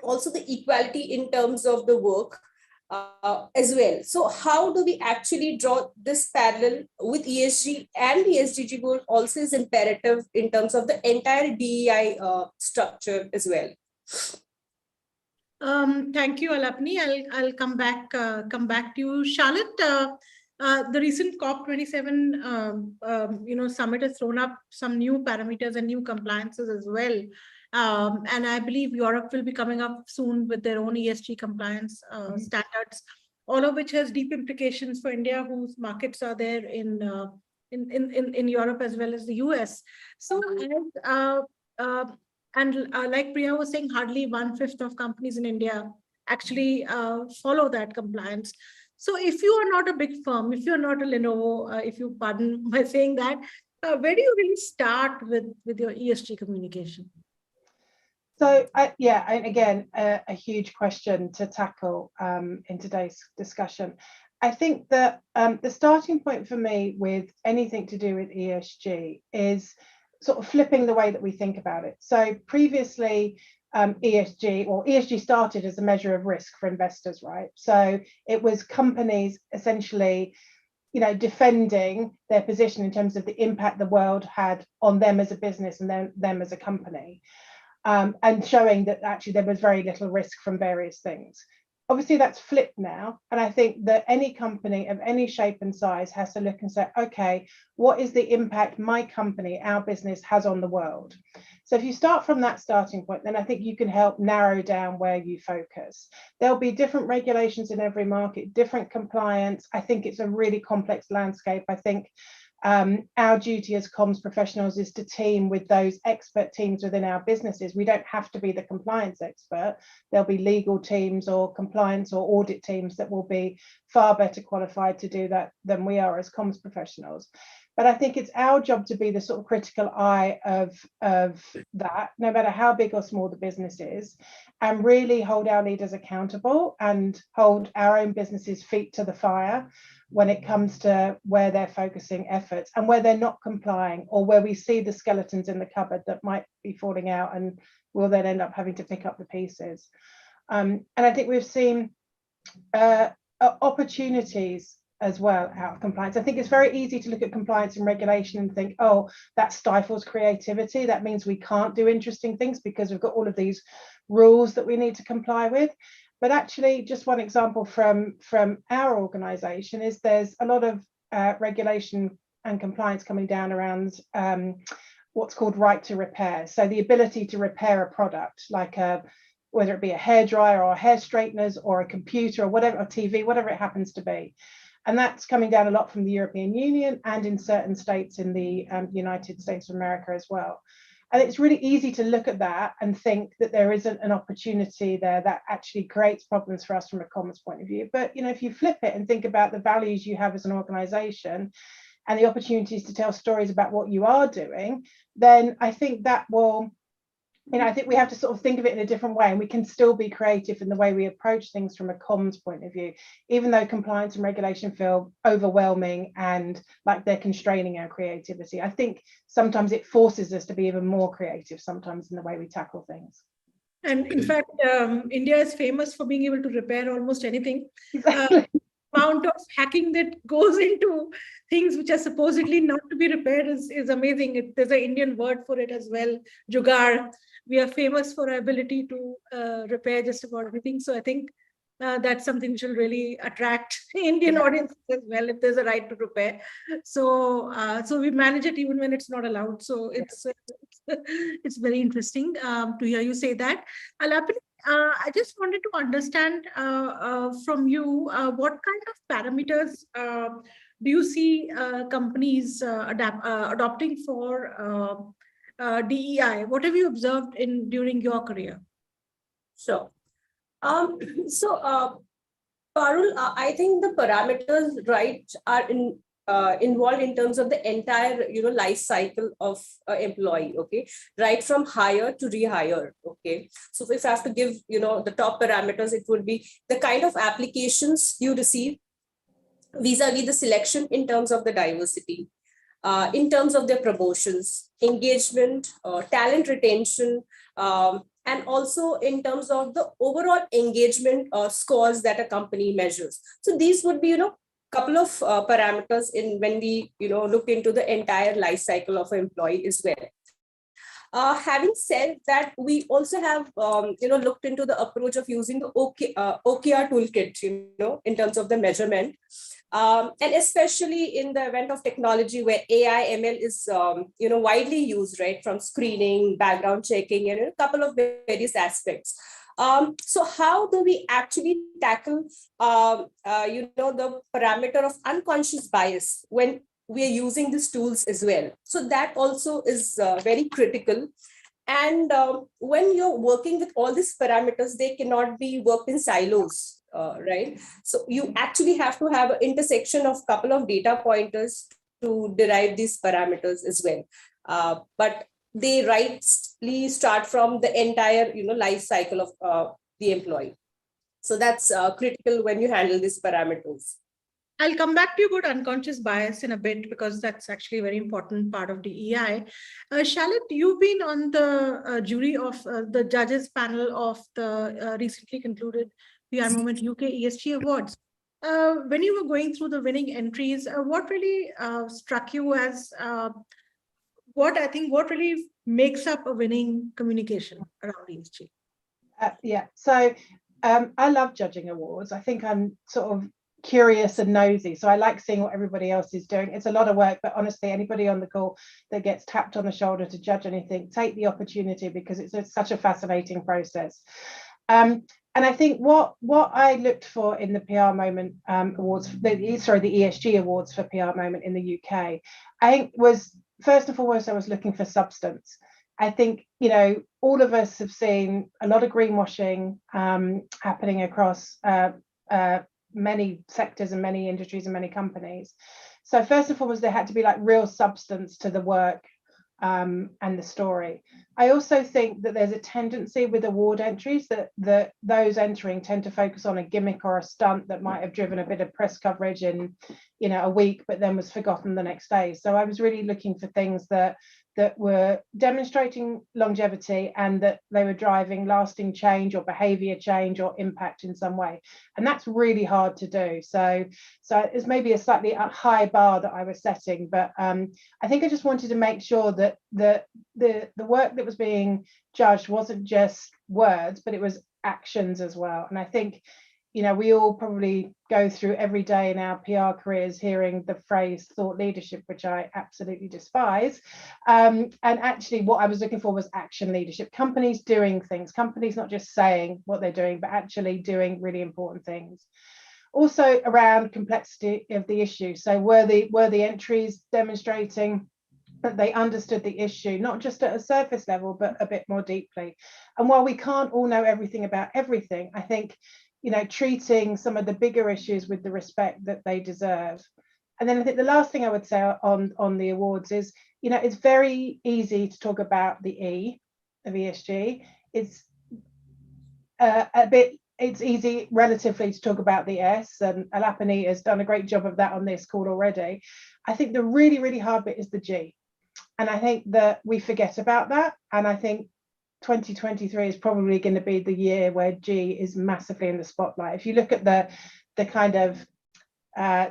also the equality in terms of the work. as well. So how do we actually draw this parallel with ESG, and the SDG goal also is imperative in terms of the entire DEI structure as well? Thank you, Alapni. I'll come back to you, Charlotte. The recent COP27 summit has thrown up some new parameters and new compliances as well. And I believe Europe will be coming up soon with their own ESG compliance standards, all of which has deep implications for India, whose markets are there in Europe as well as the US. So, like Priya was saying, hardly 1/5 of companies in India actually follow that compliance. So if you are not a big firm, if you're not a Lenovo, if you pardon my saying that, where do you really start with your ESG communication? So yeah, and again, a huge question to tackle in today's discussion. I think that the starting point for me with anything to do with ESG is sort of flipping the way that we think about it. So previously, ESG started as a measure of risk for investors, right? So it was companies essentially, defending their position in terms of the impact the world had on them as a business and them as a company, and showing that actually there was very little risk from various things. Obviously, that's flipped now. And I think that any company of any shape and size has to look and say, okay, what is the impact my company, our business has on the world? So if you start from that starting point, then I think you can help narrow down where you focus. There'll be different regulations in every market, different compliance. I think it's a really complex landscape. I think our duty as comms professionals is to team with those expert teams within our businesses. We don't have to be the compliance expert. There'll be legal teams or compliance or audit teams that will be far better qualified to do that than we are as comms professionals. But I think it's our job to be the sort of critical eye of that, no matter how big or small the business is, and really hold our leaders accountable and hold our own businesses' feet to the fire when it comes to where they're focusing efforts and where they're not complying, or where we see the skeletons in the cupboard that might be falling out and we'll then end up having to pick up the pieces. And I think we've seen opportunities as well out of compliance. I think it's very easy to look at compliance and regulation and think, oh, that stifles creativity. That means we can't do interesting things because we've got all of these rules that we need to comply with. But actually, just one example from our organization is there's a lot of regulation and compliance coming down around what's called right to repair. So the ability to repair a product, like whether it be a hairdryer or hair straighteners or a computer or whatever, or TV, whatever it happens to be. And that's coming down a lot from the European Union and in certain states in the United States of America as well. And it's really easy to look at that and think that there isn't an opportunity there that actually creates problems for us from a commerce point of view. But if you flip it and think about the values you have as an organization and the opportunities to tell stories about what you are doing, then I think that will, I think we have to sort of think of it in a different way, and we can still be creative in the way we approach things from a comms point of view, even though compliance and regulation feel overwhelming and like they're constraining our creativity. I think sometimes it forces us to be even more creative sometimes in the way we tackle things. And in fact, India is famous for being able to repair almost anything. Exactly. Amount of hacking that goes into things which are supposedly not to be repaired is amazing. There's an Indian word for it as well, jugaad. We are famous for our ability to repair just about everything. So I think that's something which will really attract Indian audiences as well, if there's a right to repair. So we manage it even when it's not allowed. So it's very interesting to hear you say that. Alapni, I just wanted to understand from you, what kind of parameters do you see companies adopting for DEI? What have you observed during your career? Sure. So, Parul, I think the parameters, right, are involved in terms of the entire, life cycle of employee, okay, right from hire to rehire, okay. So if I have to give, the top parameters, it would be the kind of applications you receive vis-a-vis the selection in terms of the diversity, in terms of their promotions, engagement, talent retention, and also in terms of the overall engagement scores that a company measures. So these would be, couple of parameters in when we, look into the entire life cycle of an employee as well. Having said that, we also have, looked into the approach of using the OKR toolkit, in terms of the measurement. And especially in the event of technology where AI, ML is, widely used, right, from screening, background checking, and a couple of various aspects. So how do we actually tackle, the parameter of unconscious bias when we are using these tools as well? So that also is very critical. And when you're working with all these parameters, they cannot be worked in silos, right? So you actually have to have an intersection of a couple of data pointers to derive these parameters as well. But they rightly start from the entire, life cycle of the employee. So that's critical when you handle these parameters. I'll come back to you about unconscious bias in a bit, because that's actually a very important part of DEI. Shalit, you've been on the jury of the judges panel of the recently concluded PR Moment UK ESG Awards. When you were going through the winning entries, what really struck you as what really makes up a winning communication around ESG? Yeah, so I love judging awards. I think I'm sort of curious and nosy, so I like seeing what everybody else is doing. It's a lot of work, but honestly, anybody on the call that gets tapped on the shoulder to judge anything, take the opportunity, because it's such a fascinating process. And I think what I looked for in the PR Moment awards, the ESG awards for PR Moment in the UK, I think was, first and foremost, I was looking for substance. I think, all of us have seen a lot of greenwashing happening across many sectors and many industries and many companies. So first and foremost, there had to be like real substance to the work and the story. I also think that there's a tendency with award entries that those entering tend to focus on a gimmick or a stunt that might have driven a bit of press coverage in, a week, but then was forgotten the next day. So I was really looking for things that were demonstrating longevity and that they were driving lasting change or behavior change or impact in some way. And that's really hard to do. So it's maybe a slightly high bar that I was setting, but I think I just wanted to make sure that the work that was being judged wasn't just words, but it was actions as well. And I think, we all probably go through every day in our PR careers hearing the phrase thought leadership, which I absolutely despise. And actually what I was looking for was action leadership, companies doing things, companies not just saying what they're doing, but actually doing really important things. Also around complexity of the issue. So were the entries demonstrating that they understood the issue, not just at a surface level, but a bit more deeply? And while we can't all know everything about everything, I think, treating some of the bigger issues with the respect that they deserve. And then I think the last thing I would say on the awards is, it's very easy to talk about the E of ESG. It's it's easy relatively to talk about the S, and Alapani has done a great job of that on this call already. I think the really, really hard bit is the G. And I think that we forget about that. And I think 2023 is probably going to be the year where G is massively in the spotlight. If you look at the kind of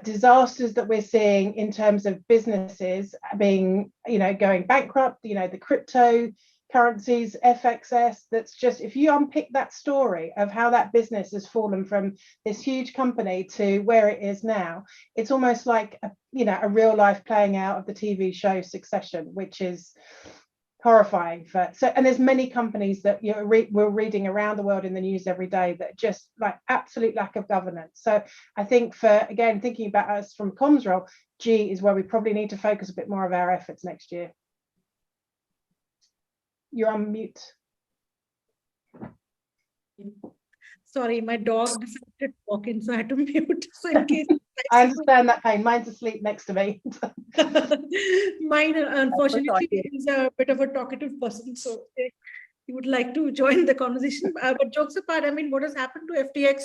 disasters that we're seeing in terms of businesses being, going bankrupt, the cryptocurrencies, FXS, that's just, if you unpick that story of how that business has fallen from this huge company to where it is now, it's almost like a real life playing out of the TV show Succession, which is horrifying. And there's many companies that we're reading around the world in the news every day that just like absolute lack of governance. So I think again, thinking about us from comms role, G is where we probably need to focus a bit more of our efforts next year. You're on mute. Sorry, my dog decided to walk in, so I had to mute. So in case I understand that pain. Mine's asleep next to me. Mine, unfortunately, is a bit of a talkative person, so he would like to join the conversation. But jokes apart, I mean, what has happened to FTX?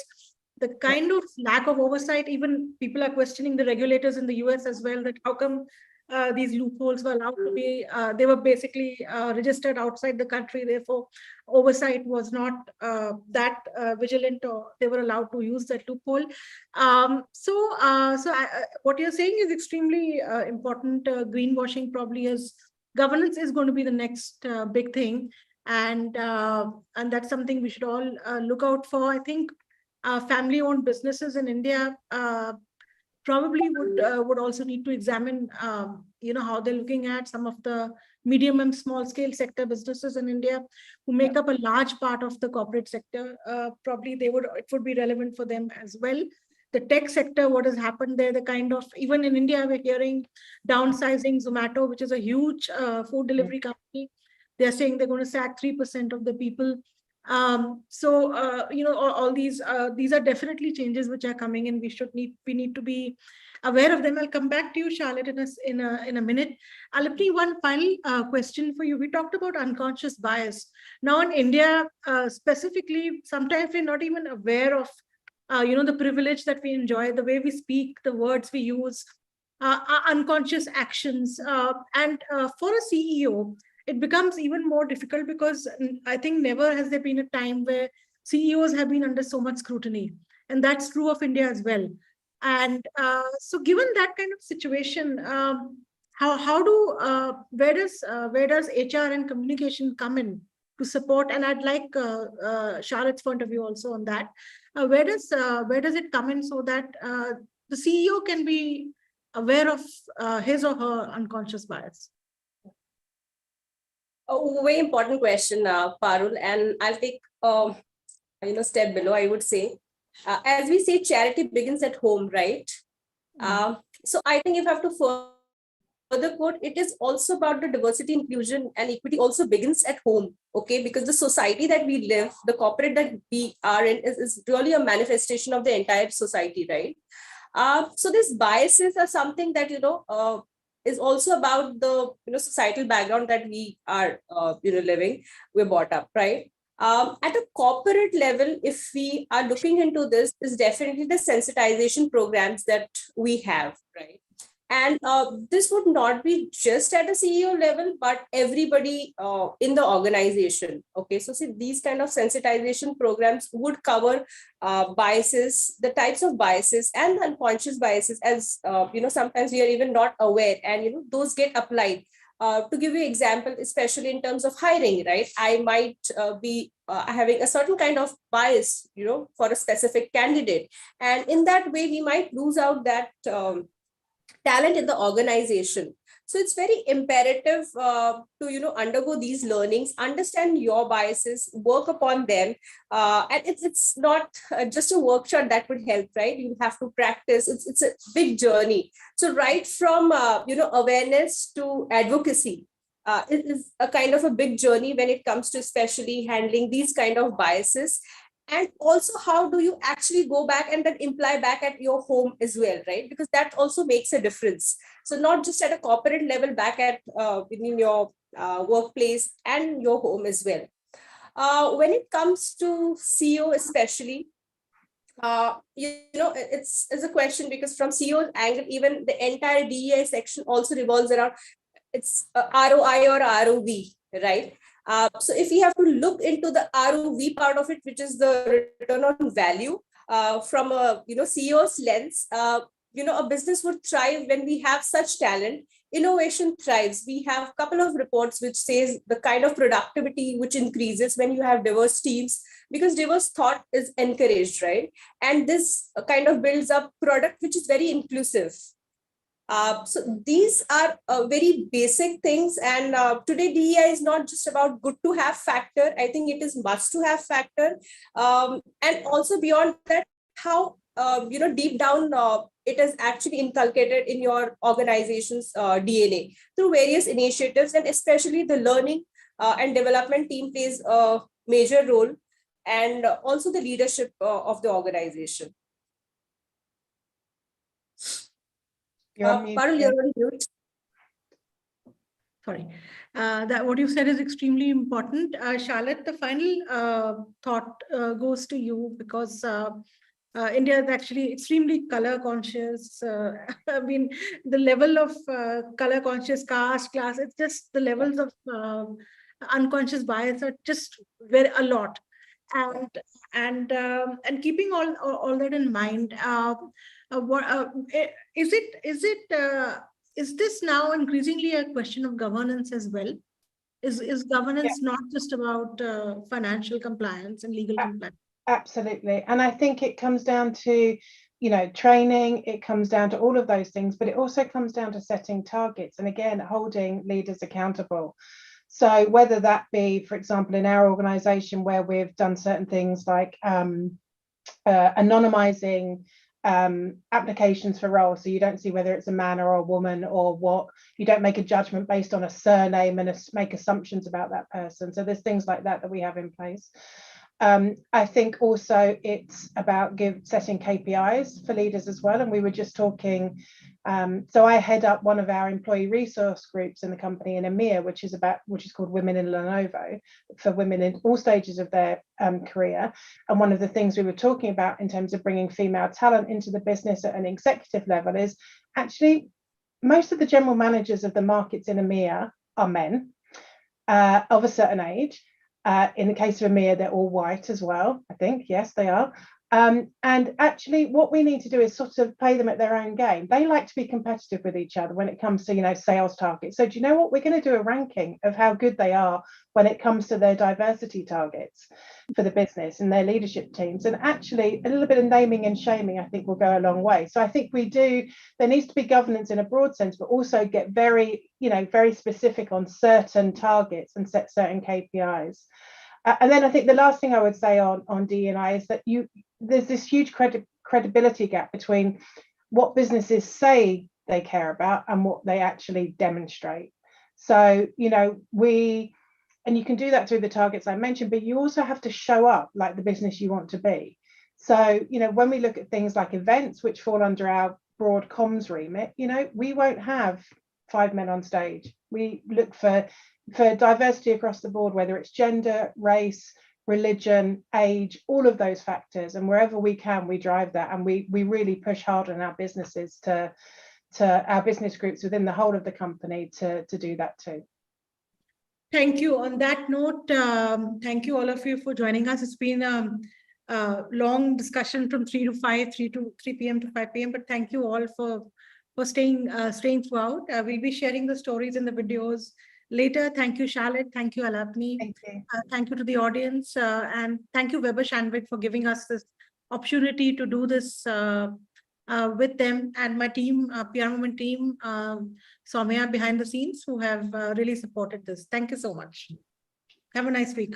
The kind of lack of oversight, even people are questioning the regulators in the US as well, that how come these loopholes were allowed to be, they were basically registered outside the country. Therefore, oversight was not that vigilant, or they were allowed to use that loophole. What you're saying is extremely important. Greenwashing probably is, governance is going to be the next big thing. And that's something we should all look out for. I think family-owned businesses in India probably would also need to examine, how they're looking at some of the medium and small scale sector businesses in India who make up a large part of the corporate sector. Probably it would be relevant for them as well. The tech sector, what has happened there, the kind of, even in India, we're hearing downsizing. Zomato, which is a huge food delivery company, they're saying they're going to sack 3% of the people. All these are definitely changes which are coming, and we need to be aware of them. I'll come back to you, Charlotte, in a minute. Alapni, one final question for you. We talked about unconscious bias. Now in India, specifically, sometimes we're not even aware of the privilege that we enjoy, the way we speak, the words we use, our unconscious actions. And for a CEO, it becomes even more difficult, because I think never has there been a time where CEOs have been under so much scrutiny. And that's true of India as well. And so given that kind of situation, where does HR and communication come in to support? And I'd like Charlotte's point of view also on that. Where does it come in so that the CEO can be aware of his or her unconscious bias? A very important question, Parul, and I'll take step below. I would say, as we say, charity begins at home, right? So I think if I have to further quote, it is also about the diversity, inclusion, and equity also begins at home. Okay, because the society that we live, the corporate that we are in, is really a manifestation of the entire society, right? So these biases are something that is also about the societal background that we are living, we're brought up, right? At a corporate level, if we are looking into this, is definitely the sensitization programs that we have, right? And this would not be just at a CEO level, but everybody in the organization. Okay, so see, these kind of sensitization programs would cover biases, the types of biases and unconscious biases, as sometimes we are even not aware, and those get applied. To give you an example, especially in terms of hiring, right? I might be having a certain kind of bias, for a specific candidate, and in that way, we might lose out that talent in the organization. So it's very imperative to undergo these learnings, understand your biases, work upon them, and it's not just a workshop that would help, right? You have to practice. It's a big journey. So right from awareness to advocacy, it is a kind of a big journey when it comes to especially handling these kind of biases. And also, how do you actually go back and then imply back at your home as well, right? Because that also makes a difference. So not just at a corporate level, back at within your workplace and your home as well. When it comes to CEO especially, it's a question, because from CEO's angle, even the entire DEI section also revolves around it's ROI or ROV, right? So if we have to look into the ROV part of it, which is the return on value, from a CEO's lens, a business would thrive when we have such talent. Innovation thrives. We have a couple of reports which says the kind of productivity which increases when you have diverse teams, because diverse thought is encouraged, right? And this kind of builds up product which is very inclusive. So these are very basic things, and today DEI is not just about good to have factor. I think it is must to have factor, and also beyond that, how deep down it is actually inculcated in your organization's DNA through various initiatives, and especially the learning and development team plays a major role, and also the leadership of the organization. Parul, you're on mute. Sorry. That what you said is extremely important. Charlotte, the final thought goes to you, because India is actually extremely color conscious. I mean, the level of color conscious caste, class, it's just the levels of unconscious bias are just a lot. And keeping all that in mind, is this now increasingly a question of governance as well? Is governance not just about financial compliance and legal compliance? Absolutely. And I think it comes down to, training, it comes down to all of those things, but it also comes down to setting targets and again, holding leaders accountable. So whether that be, for example, in our organization where we've done certain things like anonymizing applications for roles, so you don't see whether it's a man or a woman or what, you don't make a judgment based on a surname and make assumptions about that person. So there's things like that we have in place. I think also it's about setting KPIs for leaders as well. And we were just talking, so I head up one of our employee resource groups in the company in EMEA, which is called Women in Lenovo, for women in all stages of their career. And one of the things we were talking about in terms of bringing female talent into the business at an executive level is actually most of the general managers of the markets in EMEA are men of a certain age. In the case of EMEA, they're all white as well, I think. Yes, they are. And actually, what we need to do is sort of play them at their own game. They like to be competitive with each other when it comes to, sales targets. So do you know what? We're going to do a ranking of how good they are when it comes to their diversity targets for the business and their leadership teams. And actually, a little bit of naming and shaming, I think, will go a long way. So I think there needs to be governance in a broad sense, but also get very specific on certain targets and set certain KPIs. And then I think the last thing I would say on D&I is that there's this huge credibility gap between what businesses say they care about and what they actually demonstrate. So, and you can do that through the targets I mentioned, but you also have to show up like the business you want to be. So, when we look at things like events, which fall under our broad comms remit, we won't have 5 men on stage. We look for diversity across the board, whether it's gender, race, religion, age, all of those factors. And wherever we can, we drive that. And we really push hard on our businesses to our business groups within the whole of the company to do that too. Thank you. On that note, thank you all of you for joining us. It's been a long discussion from 3 to 5, 3 p.m. to 5 p.m. But thank you all for staying throughout. We'll be sharing the stories in the videos later. Thank you, Charlotte. Thank you, Alapni. Thank you. Thank you to the audience. And thank you, Weber Shandwick, for giving us this opportunity to do this with them and my team, PR Moment team, Soumya behind the scenes, who have really supported this. Thank you so much. Have a nice week.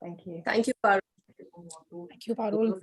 Thank you. Thank you, Parul. Thank you, Parul.